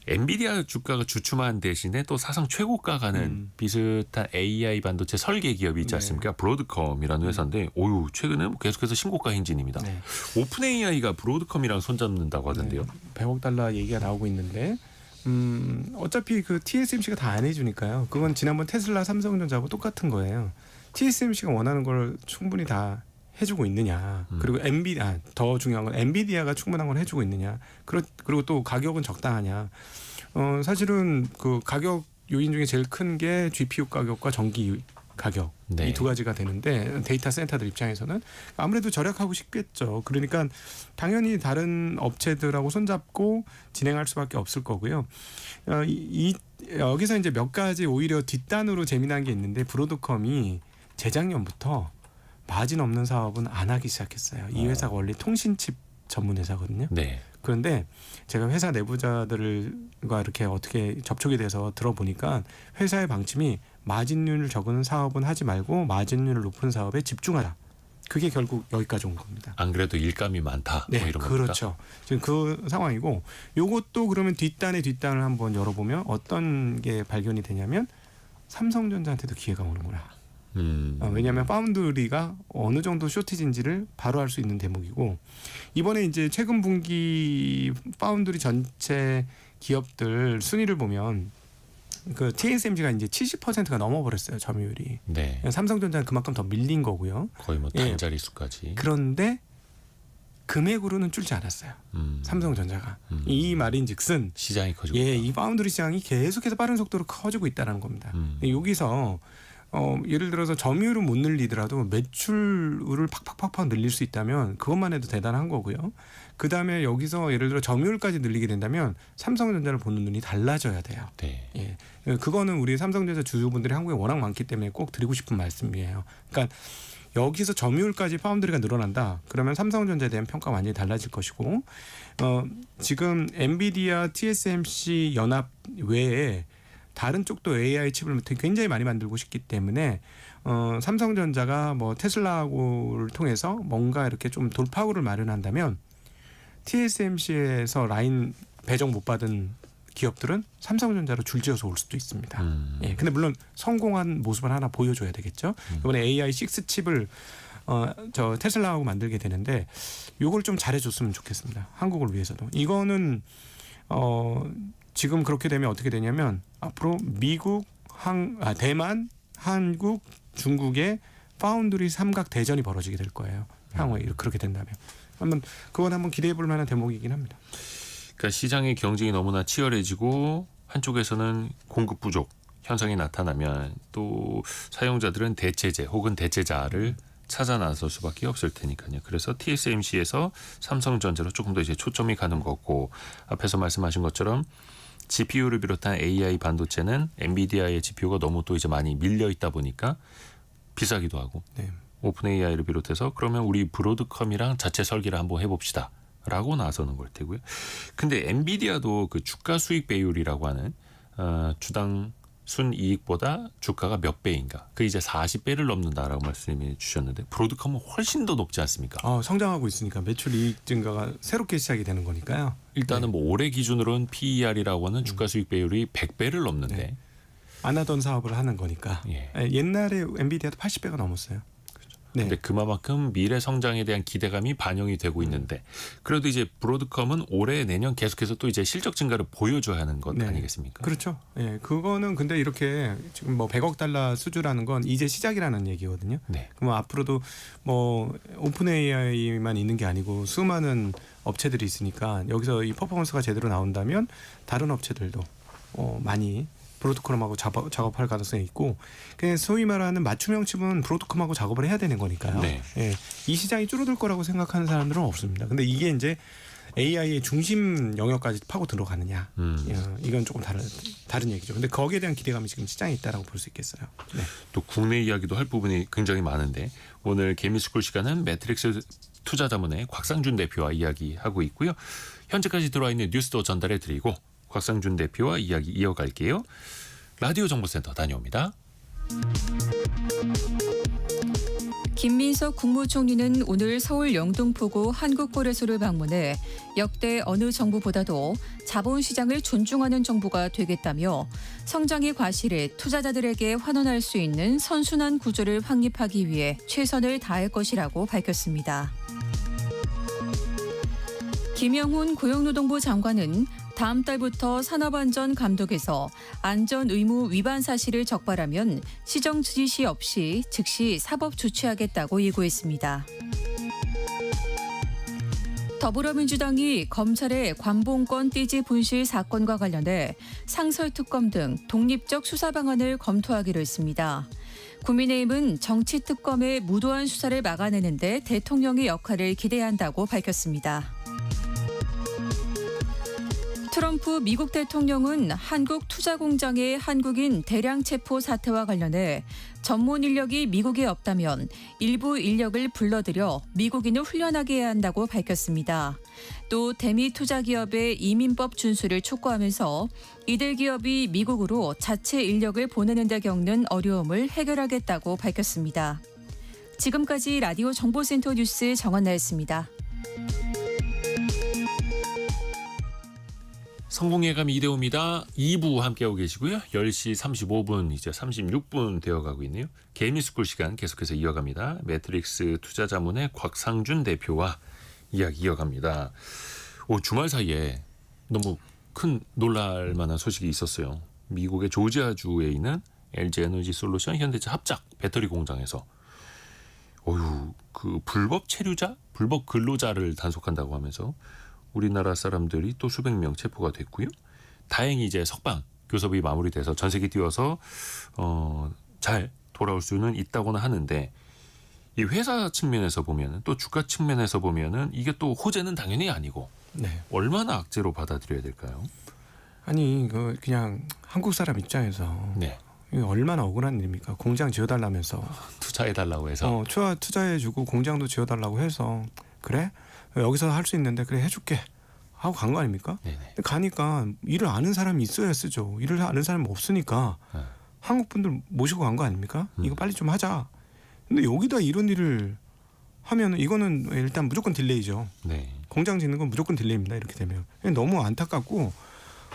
엔비디아 주가가 주춤한 대신에 또 사상 최고가 가는 비슷한 AI 반도체 설계 기업이 있지 않습니까? 브로드컴이라는 회사인데 오유 최근에 계속해서 신고가 행진입니다. 네. 오픈 AI가 브로드컴이랑 손잡는다고 하던데요. $100억 얘기가 나오고 있는데 어차피 그 TSMC가 다 안 해주니까요. 그건 지난번 테슬라, 삼성전자하고 똑같은 거예요. TSMC가 원하는 걸 충분히 다 해주고 있느냐. 그리고 더 중요한 건 엔비디아가 충분한 걸 해주고 있느냐. 그리고 또 가격은 적당하냐. 사실은 그 가격 요인 중에 제일 큰 게 GPU 가격과 전기 가격 네. 이 두 가지가 되는데 데이터 센터들 입장에서는 아무래도 절약하고 싶겠죠. 그러니까 당연히 다른 업체들하고 손잡고 진행할 수밖에 없을 거고요. 여기서 이제 몇 가지 오히려 뒷단으로 재미난 게 있는데 브로드컴이 재작년부터 마진 없는 사업은 안 하기 시작했어요. 이 회사가 원래 통신칩 전문 회사거든요. 네. 그런데 제가 회사 내부자들과 이렇게 어떻게 접촉이 돼서 들어보니까 회사의 방침이 마진율을 적은 사업은 하지 말고 마진율을 높은 사업에 집중하라. 그게 결국 여기까지 온 겁니다. 안 그래도 일감이 많다. 네, 뭐 이런 그렇죠. 겁니까? 지금 그 상황이고 요것도 그러면 뒷단의 뒷단을 한번 열어보면 어떤 게 발견이 되냐면 삼성전자한테도 기회가 오는구나. 왜냐하면 파운드리가 어느 정도 쇼티지인지를 바로 알 수 있는 대목이고 이번에 이제 최근 분기 파운드리 전체 기업들 순위를 보면 그 TSMC가 이제 70%가 넘어버렸어요 점유율이. 네. 삼성전자는 그만큼 더 밀린 거고요. 거의 뭐 예. 단자리 수까지. 그런데 금액으로는 줄지 않았어요. 삼성전자가. 이 말인즉슨 시장이 커지고. 이 파운드리 시장이 계속해서 빠른 속도로 커지고 있다는 겁니다. 여기서 예를 들어서 점유율은 못 늘리더라도 매출을 팍팍팍팍 늘릴 수 있다면 그것만 해도 대단한 거고요. 그 다음에 여기서 예를 들어 점유율까지 늘리게 된다면 삼성전자를 보는 눈이 달라져야 돼요. 네. 예, 그거는 우리 삼성전자 주주분들이 한국에 워낙 많기 때문에 꼭 드리고 싶은 말씀이에요. 그러니까 여기서 점유율까지 파운드리가 늘어난다. 그러면 삼성전자에 대한 평가가 완전히 달라질 것이고 지금 엔비디아, TSMC 연합 외에 다른 쪽도 AI 칩을 굉장히 많이 만들고 싶기 때문에 삼성전자가 뭐 테슬라를 통해서 뭔가 이렇게 좀 돌파구를 마련한다면 TSMC에서 라인 배정 못 받은 기업들은 삼성전자로 줄지어서 올 수도 있습니다. 예, 근데 물론 성공한 모습을 하나 보여줘야 되겠죠. 이번에 AI6 칩을 저 테슬라하고 만들게 되는데 이걸 좀 잘해줬으면 좋겠습니다. 한국을 위해서도. 이거는 지금 그렇게 되면 어떻게 되냐면 앞으로 미국, 대만, 한국, 중국의 파운드리 삼각 대전이 벌어지게 될 거예요. 향후에 그렇게 된다면 그건 한번 기대해 볼 만한 대목이긴 합니다. 그러니까 시장의 경쟁이 너무나 치열해지고 한쪽에서는 공급 부족 현상이 나타나면 또 사용자들은 대체제 혹은 대체자를 찾아 나설 수밖에 없을 테니까요. 그래서 TSMC에서 삼성전자로 조금 더 이제 초점이 가는 거고 앞에서 말씀하신 것처럼 GPU를 비롯한 AI 반도체는 엔비디아의 GPU가 너무 또 이제 많이 밀려 있다 보니까 비싸기도 하고 네. 오픈 AI를 비롯해서 그러면 우리 브로드컴이랑 자체 설계를 한번 해봅시다. 라고 나서는 걸 테고요. 근데 엔비디아도 그 주가 수익 배율이라고 하는 주당 순이익보다 주가가 몇 배인가? 그 이제 40배를 넘는다라고 말씀해 주셨는데 브로드컴은 훨씬 더 높지 않습니까? 성장하고 있으니까 매출 이익 증가가 새롭게 시작이 되는 거니까요. 일단은 뭐 올해 기준으로는 PER이라고 하는 주가 수익 배율이 100배를 넘는데 네. 안 하던 사업을 하는 거니까. 예. 옛날에 엔비디아도 80배가 넘었어요. 네. 근데 그만큼 미래 성장에 대한 기대감이 반영이 되고 있는데 그래도 이제 브로드컴은 올해 내년 계속해서 또 이제 실적 증가를 보여줘야 하는 것 네. 아니겠습니까? 그렇죠. 예, 그거는 근데 이렇게 지금 뭐 100억 달러 수주라는 건 이제 시작이라는 얘기거든요. 네. 그럼 앞으로도 뭐 오픈 AI만 있는 게 아니고 수많은 업체들이 있으니까 여기서 이 퍼포먼스가 제대로 나온다면 다른 업체들도 많이 브로드컴하고 작업할 가능성이 있고 그냥 소위 말하는 맞춤형 칩은 브로드컴하고 작업을 해야 되는 거니까요. 네. 예, 이 시장이 줄어들 거라고 생각하는 사람들은 없습니다. 근데 이게 이제 AI의 중심 영역까지 파고 들어가느냐 이건 조금 다른 얘기죠. 근데 거기에 대한 기대감이 지금 시장에 있다라고 볼 수 있겠어요. 네. 또 국내 이야기도 할 부분이 굉장히 많은데 오늘 개미스쿨 시간은 매트릭스 투자자문의 곽상준 대표와 이야기하고 있고요. 현재까지 들어와 있는 뉴스도 전달해 드리고 곽상준 대표와 이야기 이어갈게요. 라디오 정보센터 다녀옵니다. 김민석 국무총리는 오늘 서울 영등포구 한국거래소를 방문해 역대 어느 정부보다도 자본시장을 존중하는 정부가 되겠다며 성장의 과실을 투자자들에게 환원할 수 있는 선순환 구조를 확립하기 위해 최선을 다할 것이라고 밝혔습니다. 김영훈 고용노동부 장관은 다음 달부터 산업안전감독에서 안전 의무 위반 사실을 적발하면 시정 지시 없이 즉시 사법 조치하겠다고 예고했습니다. 더불어민주당이 검찰의 관봉권 띠지 분실 사건과 관련해 상설특검 등 독립적 수사 방안을 검토하기로 했습니다. 국민의힘은 정치특검의 무도한 수사를 막아내는 데 대통령의 역할을 기대한다고 밝혔습니다. 트럼프 미국 대통령은 한국투자공장의 한국인 대량 체포 사태와 관련해 전문 인력이 미국에 없다면 일부 인력을 불러들여 미국인을 훈련하게 해야 한다고 밝혔습니다. 또 대미 투자기업의 이민법 준수를 촉구하면서 이들 기업이 미국으로 자체 인력을 보내는 데 겪는 어려움을 해결하겠다고 밝혔습니다. 지금까지 라디오 정보센터 뉴스 정한나였습니다. 성공예감 이대호입니다. 2부 함께하고 계시고요. 10시 35분 이제 36분 되어가고 있네요. 개미스쿨 시간 계속해서 이어갑니다. 매트릭스 투자자문의 곽상준 대표와 이야기 이어갑니다. 주말 사이에 너무 큰 놀랄만한 소식이 있었어요. 미국의 조지아주에 있는 LG 에너지 솔루션 현대차 합작 배터리 공장에서 그 불법 체류자, 불법 근로자를 단속한다고 하면서 우리나라 사람들이 또 수백 명 체포가 됐고요. 다행히 이제 석방 교섭이 마무리돼서 전세기 띄워서 잘 돌아올 수는 있다고는 하는데 이 회사 측면에서 보면은 또 주가 측면에서 보면은 이게 또 호재는 당연히 아니고 네. 얼마나 악재로 받아들여야 될까요? 아니 그냥 한국 사람 입장에서 네. 이게 얼마나 억울한 일입니까? 공장 지어달라면서 투자해달라고 해서 투자해주고 공장도 지어달라고 해서 그래? 여기서 할 수 있는데 그래 해줄게 하고 간 거 아닙니까? 네네. 근데 가니까 일을 아는 사람이 있어야 쓰죠. 일을 아는 사람이 없으니까 한국 분들 모시고 간 거 아닙니까? 이거 빨리 좀 하자. 근데 여기다 이런 일을 하면 이거는 일단 무조건 딜레이죠. 네. 공장 짓는 건 무조건 딜레이입니다. 이렇게 되면 너무 안타깝고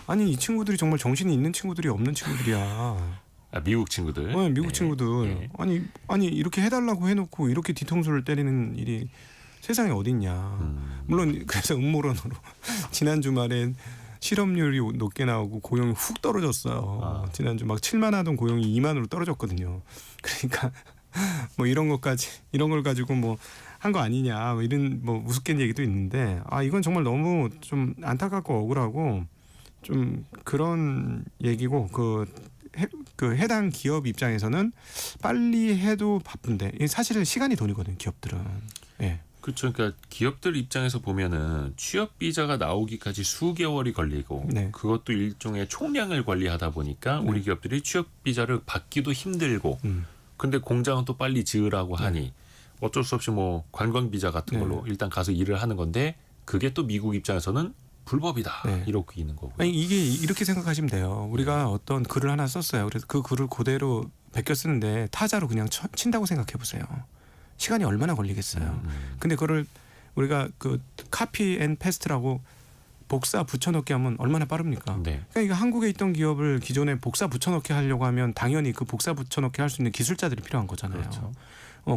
아니 이 친구들이 정말 정신이 있는 친구들이 없는 친구들이야. 미국 친구들. 미국 네. 친구들. 네. 아니 이렇게 해달라고 해놓고 이렇게 뒤통수를 때리는 일이 세상에 어딨냐. 물론 그래서 음모론으로 지난 주말에 실업률이 높게 나오고 고용이 훅 떨어졌어요. 지난주 막 7만 하던 고용이 2만으로 떨어졌거든요. 그러니까 뭐 이런 걸 가지고 뭐 한 거 아니냐 뭐 이런 뭐 우습게 얘기도 있는데 이건 정말 너무 좀 안타깝고 억울하고 좀 그런 얘기고 그 해당 기업 입장에서는 빨리 해도 바쁜데 사실은 시간이 돈이거든요. 기업들은. 예. 그렇죠. 그러니까 기업들 입장에서 보면은 취업 비자가 나오기까지 수개월이 걸리고 네. 그것도 일종의 총량을 관리하다 보니까 우리 기업들이 취업 비자를 받기도 힘들고 근데 공장은 또 빨리 지으라고 하니 어쩔 수 없이 뭐 관광 비자 같은 걸로 일단 가서 일을 하는 건데 그게 또 미국 입장에서는 불법이다 이러고 있는 거고요. 아니 이게 이렇게 생각하시면 돼요. 우리가 어떤 글을 하나 썼어요. 그래서 그 글을 그대로 베껴 쓰는데 타자로 그냥 친다고 생각해 보세요. 시간이 얼마나 걸리겠어요. 근데 그거를 우리가 그 카피 앤 페스트라고 복사 붙여넣기 하면 얼마나 빠릅니까? 네. 그러니까 이거 한국에 있던 기업을 기존에 복사 붙여넣기 하려고 하면 당연히 그 복사 붙여넣기 할 수 있는 기술자들이 필요한 거잖아요. 그렇죠.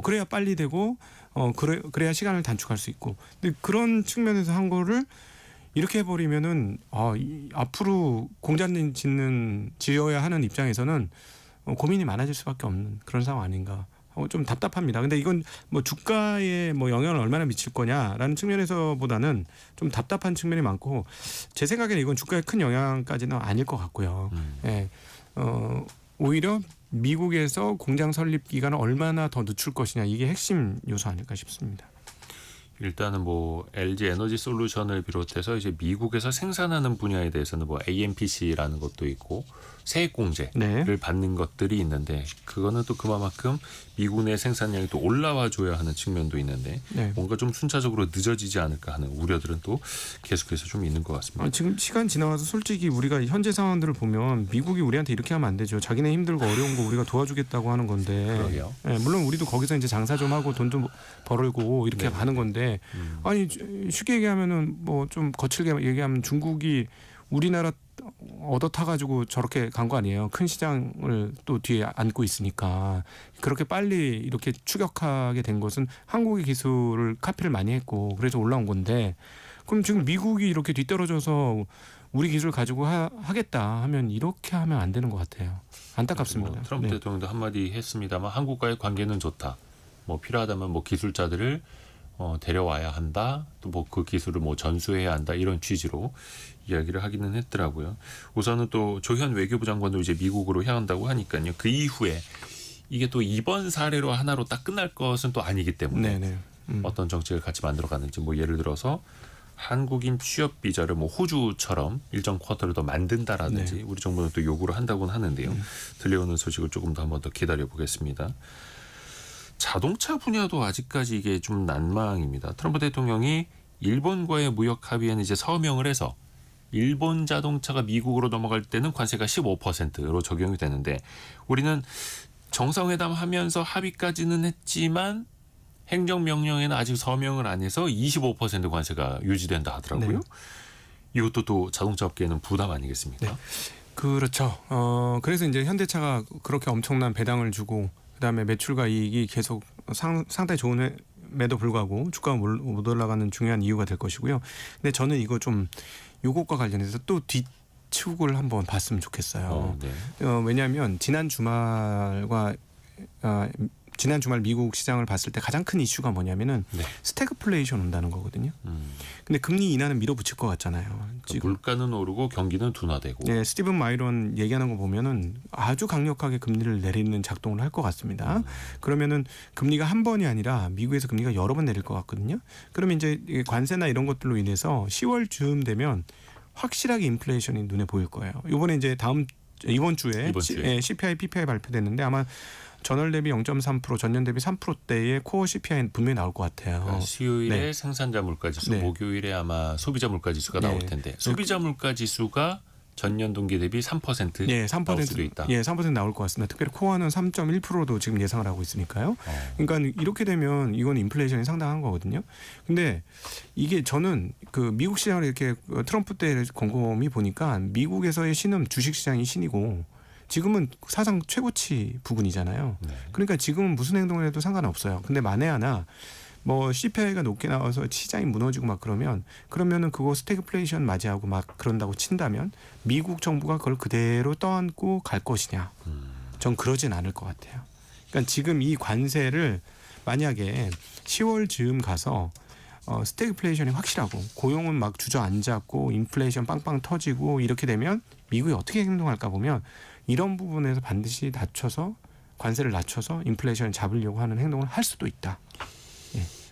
그래야 빨리 되고 그래야 시간을 단축할 수 있고. 근데 그런 측면에서 한 거를 이렇게 해버리면은 앞으로 공장 지어야 하는 입장에서는 고민이 많아질 수밖에 없는 그런 상황 아닌가. 좀 답답합니다. 근데 이건 뭐 주가에 뭐 영향을 얼마나 미칠 거냐라는 측면에서보다는 좀 답답한 측면이 많고 제 생각에는 이건 주가에 큰 영향까지는 아닐 것 같고요. 예, 오히려 미국에서 공장 설립 기간을 얼마나 더 늦출 것이냐 이게 핵심 요소 아닐까 싶습니다. 일단은 뭐 LG 에너지 솔루션을 비롯해서 이제 미국에서 생산하는 분야에 대해서는 뭐 AMPC라는 것도 있고 세액 공제를 받는 것들이 있는데 그거는 또 그만큼 미국 내 생산량이 또 올라와 줘야 하는 측면도 있는데 뭔가 좀 순차적으로 늦어지지 않을까 하는 우려들은 또 계속해서 좀 있는 것 같습니다. 지금 시간 지나가서 솔직히 우리가 현재 상황들을 보면 미국이 우리한테 이렇게 하면 안 되죠. 자기네 힘들고 어려운 거 우리가 도와주겠다고 하는 건데 그러게요. 물론 우리도 거기서 이제 장사 좀 하고 돈도 벌고 이렇게 하는 건데 아니 쉽게 얘기하면은 뭐 좀 거칠게 얘기하면 중국이 우리나라 얻어 타가지고 저렇게 간 거 아니에요. 큰 시장을 또 뒤에 안고 있으니까 그렇게 빨리 이렇게 추격하게 된 것은 한국의 기술을 카피를 많이 했고 그래서 올라온 건데 그럼 지금 미국이 이렇게 뒤떨어져서 우리 기술 가지고 하겠다 하면 이렇게 하면 안 되는 것 같아요. 안타깝습니다. 뭐 트럼프 네. 대통령도 한마디 했습니다만 한국과의 관계는 좋다. 뭐 필요하다면 뭐 기술자들을 데려와야 한다. 또 뭐 그 기술을 뭐 전수해야 한다. 이런 취지로 이야기를 하기는 했더라고요. 우선은 또 조현 외교부 장관도 이제 미국으로 향한다고 하니까요. 그 이후에 이게 또 이번 사례로 하나로 딱 끝날 것은 또 아니기 때문에 네네. 어떤 정책을 같이 만들어가는지 뭐 예를 들어서 한국인 취업 비자를 뭐 호주처럼 일정 쿼터를 더 만든다라든지 네. 우리 정부는 또 요구를 한다고는 하는데요. 들려오는 소식을 조금 더 한번 더 기다려 보겠습니다. 자동차 분야도 아직까지 이게 좀 난망입니다. 트럼프 대통령이 일본과의 무역 합의에는 이제 서명을 해서 일본 자동차가 미국으로 넘어갈 때는 관세가 15%로 적용이 되는데 우리는 정상회담 하면서 합의까지는 했지만 행정명령에는 아직 서명을 안 해서 25% 관세가 유지된다 하더라고요. 네. 이것도 또 자동차 업계에는 부담 아니겠습니까? 네. 그렇죠. 그래서 이제 현대차가 그렇게 엄청난 배당을 주고 그다음에 매출과 이익이 계속 상당히 좋음에도 불구하고 주가가 못 올라가는 중요한 이유가 될 것이고요. 근데 저는 이거 좀 요것과 관련해서 또 뒷축을 한번 봤으면 좋겠어요. 네. 왜냐하면 지난 주말 미국 시장을 봤을 때 가장 큰 이슈가 뭐냐면은 네. 스태그플레이션 온다는 거거든요. 근데 금리 인하는 밀어붙일 것 같잖아요. 그러니까 물가는 오르고 경기는 둔화되고. 네, 스티븐 마이런 얘기하는 거 보면은 아주 강력하게 금리를 내리는 작동을 할 것 같습니다. 그러면은 금리가 한 번이 아니라 미국에서 금리가 여러 번 내릴 것 같거든요. 그러면 이제 관세나 이런 것들로 인해서 10월쯤 되면 확실하게 인플레이션이 눈에 보일 거예요. 이번에 이제 이번 주에 CPI, PPI 발표됐는데 아마 전월 대비 0.3%, 전년 대비 3%대의 코어 CPI 분명히 나올 것 같아요. 그러니까 수요일에 네. 생산자 물가지수, 네. 목요일에 아마 소비자 물가지수가 네. 나올 텐데 소비자 물가지수가 전년 동기 대비 3% 예, 3% 나올 수도 있다. 예, 3% 나올 것 같습니다. 특별히 코어는 3.1%도 지금 예상을 하고 있으니까요. 그러니까 이렇게 되면 이건 인플레이션이 상당한 거거든요. 근데 이게 저는 그 미국 시장을 이렇게 트럼프 때 곰곰이 보니까 미국에서의 신흥 주식 시장이 신이고 지금은 사상 최고치 부근이잖아요. 네. 그러니까 지금은 무슨 행동을 해도 상관없어요. 근데 만에 하나 뭐 CPI가 높게 나와서 시장이 무너지고 막 그러면은 그거 스태그플레이션 맞이하고 막 그런다고 친다면 미국 정부가 그걸 그대로 떠안고 갈 것이냐? 전 그러진 않을 것 같아요. 그러니까 지금 이 관세를 만약에 10월 즈음 가서 스태그플레이션이 확실하고 고용은 막 주저앉았고 인플레이션 빵빵 터지고 이렇게 되면 미국이 어떻게 행동할까 보면 이런 부분에서 반드시 관세를 낮춰서 인플레이션을 잡으려고 하는 행동을 할 수도 있다.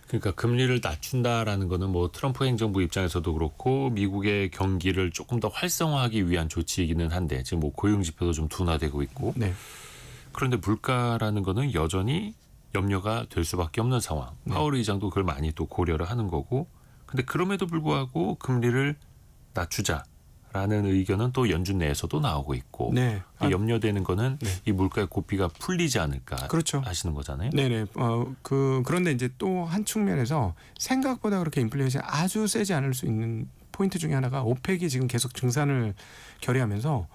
그러니까 금리를 낮춘다라는 거는 뭐 트럼프 행정부 입장에서도 그렇고 미국의 경기를 조금 더 활성화하기 위한 조치이기는 한데 지금 뭐 고용 지표도 좀 둔화되고 있고 네. 그런데 물가라는 거는 여전히 염려가 될 수밖에 없는 상황. 네. 파월 의장도 그걸 많이 또 고려를 하는 거고 근데 그럼에도 불구하고 금리를 낮추자라는 의견은 또 연준 내에서도 나오고 있고 네. 염려되는 거는 네. 이 물가의 고삐가 풀리지 않을까 그렇죠. 하시는 거잖아요. 네네. 그런데 이제 또 한 측면에서 생각보다 그렇게 인플레이션이 아주 세지 않을 수 있는 포인트 중에 하나가 오펙이 지금 계속 증산을 결의하면서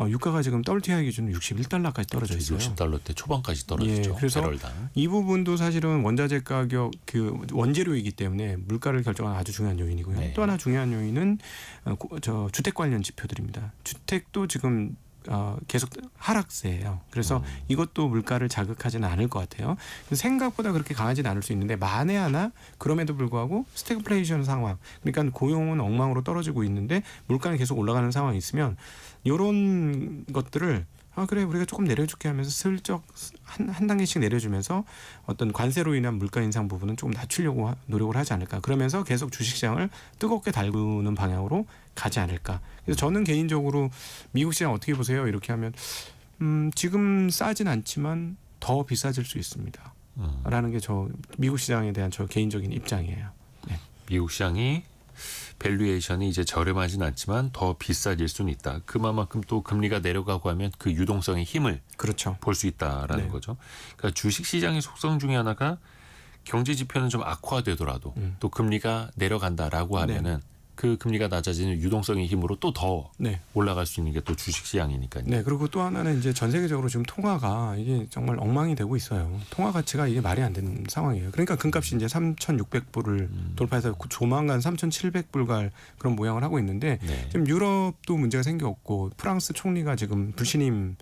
유가가 지금 WTI 기준으로 61달러까지 떨어져 있어요. 60달러대 초반까지 떨어졌죠. 예, 그래서 배럴당. 이 부분도 사실은 원자재 가격 원재료이기 때문에 물가를 결정하는 아주 중요한 요인이고요. 네. 또 하나 중요한 요인은 주택 관련 지표들입니다. 주택도 지금 계속 하락세예요. 그래서 이것도 물가를 자극하지는 않을 것 같아요. 생각보다 그렇게 강하지는 않을 수 있는데 만에 하나 그럼에도 불구하고 스태그플레이션 상황, 그러니까 고용은 엉망으로 떨어지고 있는데 물가는 계속 올라가는 상황이 있으면 이런 것들을 그래 우리가 조금 내려줄게 하면서 슬쩍 한 단계씩 내려주면서 어떤 관세로 인한 물가 인상 부분은 조금 낮추려고 노력을 하지 않을까. 그러면서 계속 주식시장을 뜨겁게 달구는 방향으로 가지 않을까. 그래서 저는 개인적으로 미국 시장 어떻게 보세요? 이렇게 하면 지금 싸진 않지만 더 비싸질 수 있습니다. 라는 게 미국 시장에 대한 저 개인적인 입장이에요. 네. 미국 시장이 밸류에이션이 이제 저렴하진 않지만 더 비싸질 수는 있다. 그만큼 또 금리가 내려가고 하면 그 유동성의 힘을 그렇죠. 볼 수 있다라는 네. 거죠. 그러니까 주식 시장의 속성 중에 하나가 경제 지표는 좀 악화되더라도 또 금리가 내려간다라고 하면은 그 금리가 낮아지는 유동성의 힘으로 또 더 네. 올라갈 수 있는 게 또 주식시장이니까요. 네, 그리고 또 하나는 이제 전 세계적으로 지금 통화가 이게 정말 엉망이 되고 있어요. 통화 가치가 이게 말이 안 되는 상황이에요. 그러니까 금값이 이제 3,600불을 돌파해서 조만간 3,700불 갈 그런 모양을 하고 있는데 네. 지금 유럽도 문제가 생겼고 프랑스 총리가 지금 불신임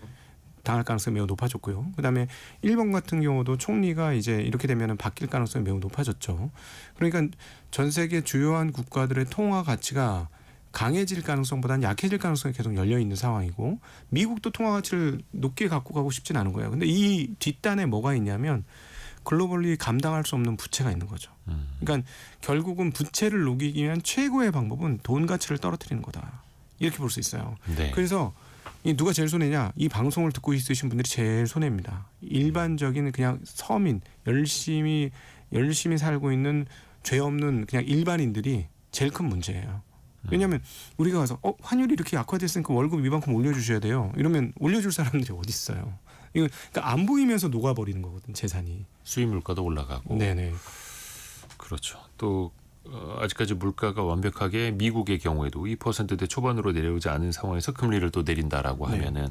당할 가능성이 매우 높아졌고요. 그다음에 일본 같은 경우도 총리가 이제 이렇게 되면은 바뀔 가능성이 매우 높아졌죠. 그러니까 전 세계 주요한 국가들의 통화 가치가 강해질 가능성보다는 약해질 가능성이 계속 열려 있는 상황이고 미국도 통화 가치를 높게 갖고 가고 싶진 않은 거예요. 근데 이 뒷단에 뭐가 있냐면 글로벌리 감당할 수 없는 부채가 있는 거죠. 그러니까 결국은 부채를 녹이기 위한 최고의 방법은 돈 가치를 떨어뜨리는 거다. 이렇게 볼 수 있어요. 네. 그래서 이 누가 제일 손해냐? 이 방송을 듣고 있으신 분들이 제일 손해입니다. 일반적인 그냥 서민 열심히 살고 있는 죄 없는 그냥 일반인들이 제일 큰 문제예요. 왜냐하면 우리가 가서 환율이 이렇게 약화됐으니까 월급 이만큼 올려주셔야 돼요. 이러면 올려줄 사람들이 어디 있어요? 이거 그러니까 안 보이면서 녹아버리는 거거든 재산이. 수입 물가도 올라가고. 네네. 그렇죠. 또 아직까지 물가가 완벽하게 미국의 경우에도 2%대 초반으로 내려오지 않은 상황에서 금리를 또 내린다라고 네. 하면은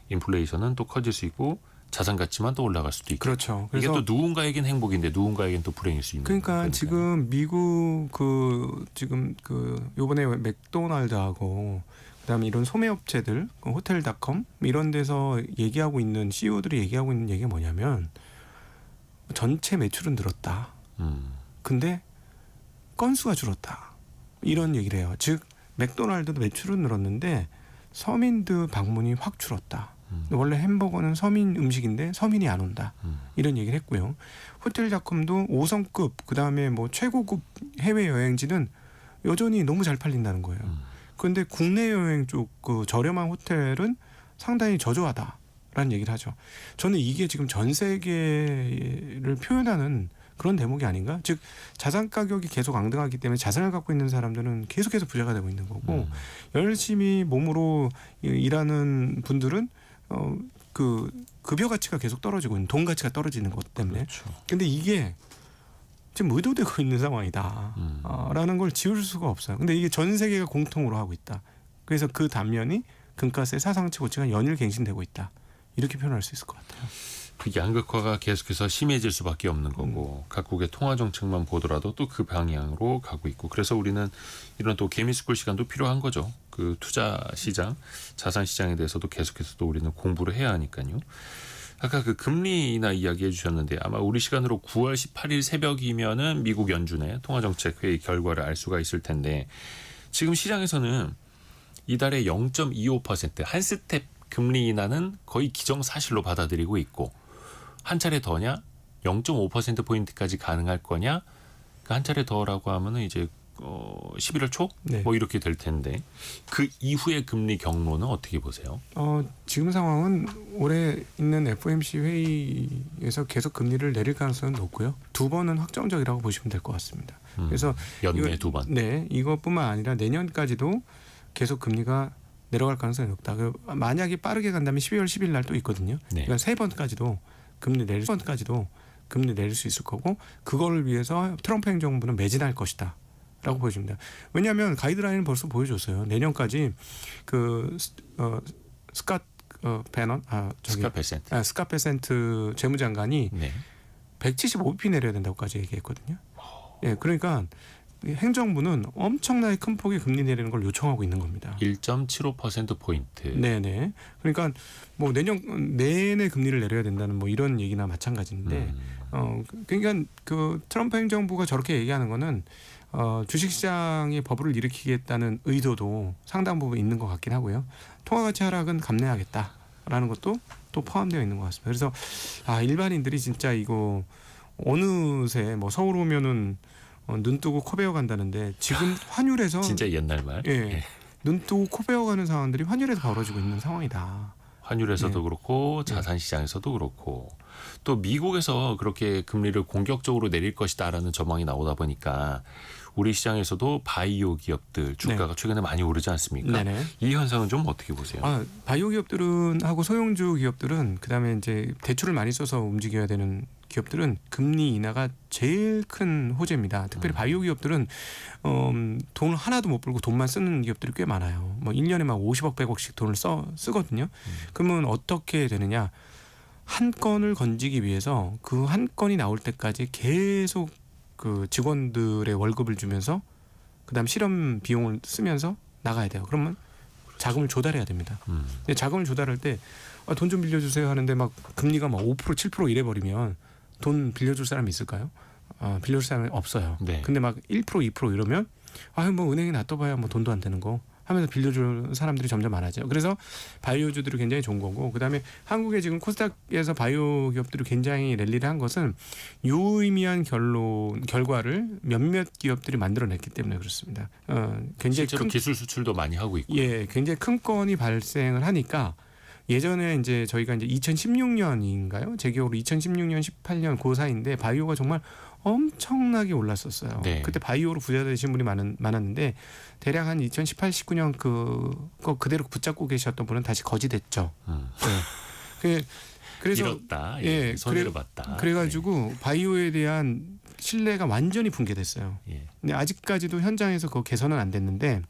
인플레이션은 또 커질 수 있고 자산 가치만 또 올라갈 수도 있고. 그렇죠. 이게 그래서 또 누군가에겐 행복인데 누군가에겐 또 불행일 수 있는. 그러니까 거니까요. 지금 미국 지금 요번에 맥도날드하고 그다음에 이런 소매업체들 호텔닷컴 이런 데서 얘기하고 있는 CEO들이 얘기하고 있는 얘기가 뭐냐면 전체 매출은 늘었다. 근데 건수가 줄었다. 이런 얘기를 해요. 즉 맥도날드도 매출은 늘었는데 서민들 방문이 확 줄었다. 원래 햄버거는 서민 음식인데 서민이 안 온다. 이런 얘기를 했고요. 호텔닷컴도 5성급 그다음에 뭐 최고급 해외 여행지는 여전히 너무 잘 팔린다는 거예요. 그런데 국내 여행 쪽 그 저렴한 호텔은 상당히 저조하다라는 얘기를 하죠. 저는 이게 지금 전 세계를 표현하는 그런 대목이 아닌가? 즉 자산 가격이 계속 앙등하기 때문에 자산을 갖고 있는 사람들은 계속해서 부자가 되고 있는 거고 열심히 몸으로 일하는 분들은 그 급여 가치가 계속 떨어지고 있는 돈 가치가 떨어지는 것 때문에. 그렇죠. 근데 이게 지금 의도되고 있는 상황이다. 라는 걸 지울 수가 없어요. 근데 이게 전 세계가 공통으로 하고 있다. 그래서 그 단면이 금가스의 사상치 고치가 연일 갱신되고 있다. 이렇게 표현할 수 있을 것 같아요. 그 양극화가 계속해서 심해질 수밖에 없는 거고 각국의 통화 정책만 보더라도 또 그 방향으로 가고 있고 그래서 우리는 이런 또 개미스쿨 시간도 필요한 거죠. 그 투자 시장, 자산 시장에 대해서도 계속해서 또 우리는 공부를 해야 하니까요. 아까 그 금리 인하 이야기해 주셨는데 아마 우리 시간으로 9월 18일 새벽이면은 미국 연준의 통화 정책 회의 결과를 알 수가 있을 텐데 지금 시장에서는 이달에 0.25% 한 스텝 금리 인하는 거의 기정사실로 받아들이고 있고 한 차례 더냐? 0.5%포인트까지 가능할 거냐? 한 차례 더라고 하면은 이제 11월 초? 네. 뭐 이렇게 될 텐데 그 이후의 금리 경로는 어떻게 보세요? 지금 상황은 올해 있는 FOMC 회의에서 계속 금리를 내릴 가능성은 높고요. 2번은 확정적이라고 보시면 될 것 같습니다. 그래서 연내 2번. 네, 이것뿐만 아니라 내년까지도 계속 금리가 내려갈 가능성이 높다. 만약에 빠르게 간다면 12월 10일 날 또 있거든요. 네. 그러니까 3번까지도 금리 내릴 수 있을 거고 그걸 위해서 트럼프 행정부는 매진할 것이다. 라고 보여집니다. 왜냐하면 가이드라인을 벌써 보여줬어요. 내년까지 스캇 베센트 재무장관이 네. 175bp 내려야 된다고까지 얘기했거든요. 예, 그러니까 행정부는 엄청나게 큰 폭의 금리 내리는 걸 요청하고 있는 겁니다. 1.75%포인트. 네네. 그러니까 뭐 내년 내내 금리를 내려야 된다는 뭐 이런 얘기나 마찬가지인데, 그러니까 그 트럼프 행정부가 저렇게 얘기하는 거는 주식시장의 버블을 일으키겠다는 의도도 상당 부분 있는 것 같긴 하고요. 통화가치 하락은 감내하겠다라는 것도 또 포함되어 있는 것 같습니다. 그래서 일반인들이 진짜 이거 어느새 뭐 서울 오면은 눈 뜨고 코 베어 간다는데 지금 환율에서 진짜 옛날 말. 예, 네. 눈 뜨고 코 베어 가는 상황들이 환율에서 벌어지고 있는 상황이다. 환율에서도 네. 그렇고 자산 시장에서도 그렇고 또 미국에서 그렇게 금리를 공격적으로 내릴 것이다라는 전망이 나오다 보니까 우리 시장에서도 바이오 기업들 주가가 최근에 많이 오르지 않습니까? 네네. 이 현상은 좀 어떻게 보세요? 바이오 기업들은 하고 소형주 기업들은 그다음에 이제 대출을 많이 써서 움직여야 되는 기업들은 금리 인하가 제일 큰 호재입니다. 특별히 바이오 기업들은 돈을 하나도 못 벌고 돈만 쓰는 기업들이 꽤 많아요. 뭐 1년에 막 50억 100억씩 돈을 쓰거든요. 그러면 어떻게 되느냐? 한 건을 건지기 위해서 그 한 건이 나올 때까지 계속 그 직원들의 월급을 주면서 그다음 실험 비용을 쓰면서 나가야 돼요. 그러면 자금을 조달해야 됩니다. 근데 자금을 조달할 때 돈 좀 빌려주세요 하는데 막 금리가 막 5% 7% 이래 버리면 돈 빌려줄 사람이 있을까요? 빌려줄 사람이 없어요. 네. 근데 막 1% 2% 이러면 뭐 은행에 놔둬봐야 뭐 돈도 안 되는 거 하면서 빌려줄 사람들이 점점 많아져요. 그래서 바이오주들이 굉장히 좋은 거고 그다음에 한국에 지금 코스닥에서 바이오 기업들이 굉장히 랠리를 한 것은 유의미한 결과를 몇몇 기업들이 만들어냈기 때문에 그렇습니다. 굉장히 실제로 기술 수출도 많이 하고 있고. 예, 굉장히 큰 건이 발생을 하니까 예전에 이제 저희가 이제 2016년인가요? 제 기억으로 2016년, 18년 그 사이인데 바이오가 정말 엄청나게 올랐었어요. 네. 그때 바이오로 부자 되신 분이 많았는데 대략 한 2018, 19년 그거 그대로 붙잡고 계셨던 분은 다시 거지됐죠. 네. 그래서 잃었다. 예, 손해를 봤다. 그래가지고 바이오에 대한 신뢰가 완전히 붕괴됐어요. 예. 근데 아직까지도 현장에서 그거 개선은 안 됐는데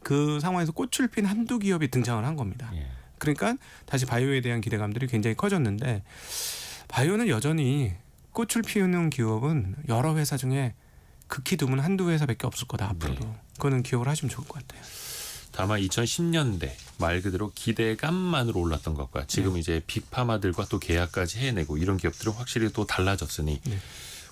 그 상황에서 꽃을 핀 한두 기업이 등장을 한 겁니다. 예. 그러니까 다시 바이오에 대한 기대감들이 굉장히 커졌는데 바이오는 여전히 꽃을 피우는 기업은 여러 회사 중에 극히 드문 한두 회사밖에 없을 거다 앞으로도. 네. 그거는 기억을 하시면 좋을 것 같아요. 다만 2010년대 말 그대로 기대감만으로 올랐던 것과 지금 이제 빅파마들과 또 계약까지 해내고 이런 기업들은 확실히 또 달라졌으니 네.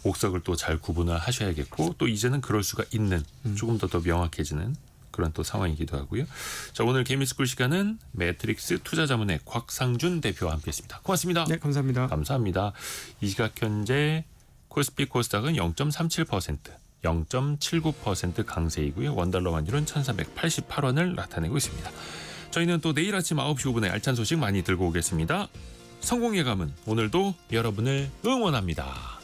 옥석을 또 잘 구분을 하셔야겠고 또 이제는 그럴 수가 있는 조금 더 명확해지는 그런 또 상황이기도 하고요. 자, 오늘 개미스쿨 시간은 매트릭스 투자자문의 곽상준 대표와 함께했습니다. 고맙습니다. 네, 감사합니다. 감사합니다. 이 시각 현재 코스피 코스닥은 0.37%, 0.79% 강세이고요. 원달러 환율은 1,488원을 나타내고 있습니다. 저희는 또 내일 아침 9시 5분에 알찬 소식 많이 들고 오겠습니다. 성공의 감은 오늘도 여러분을 응원합니다.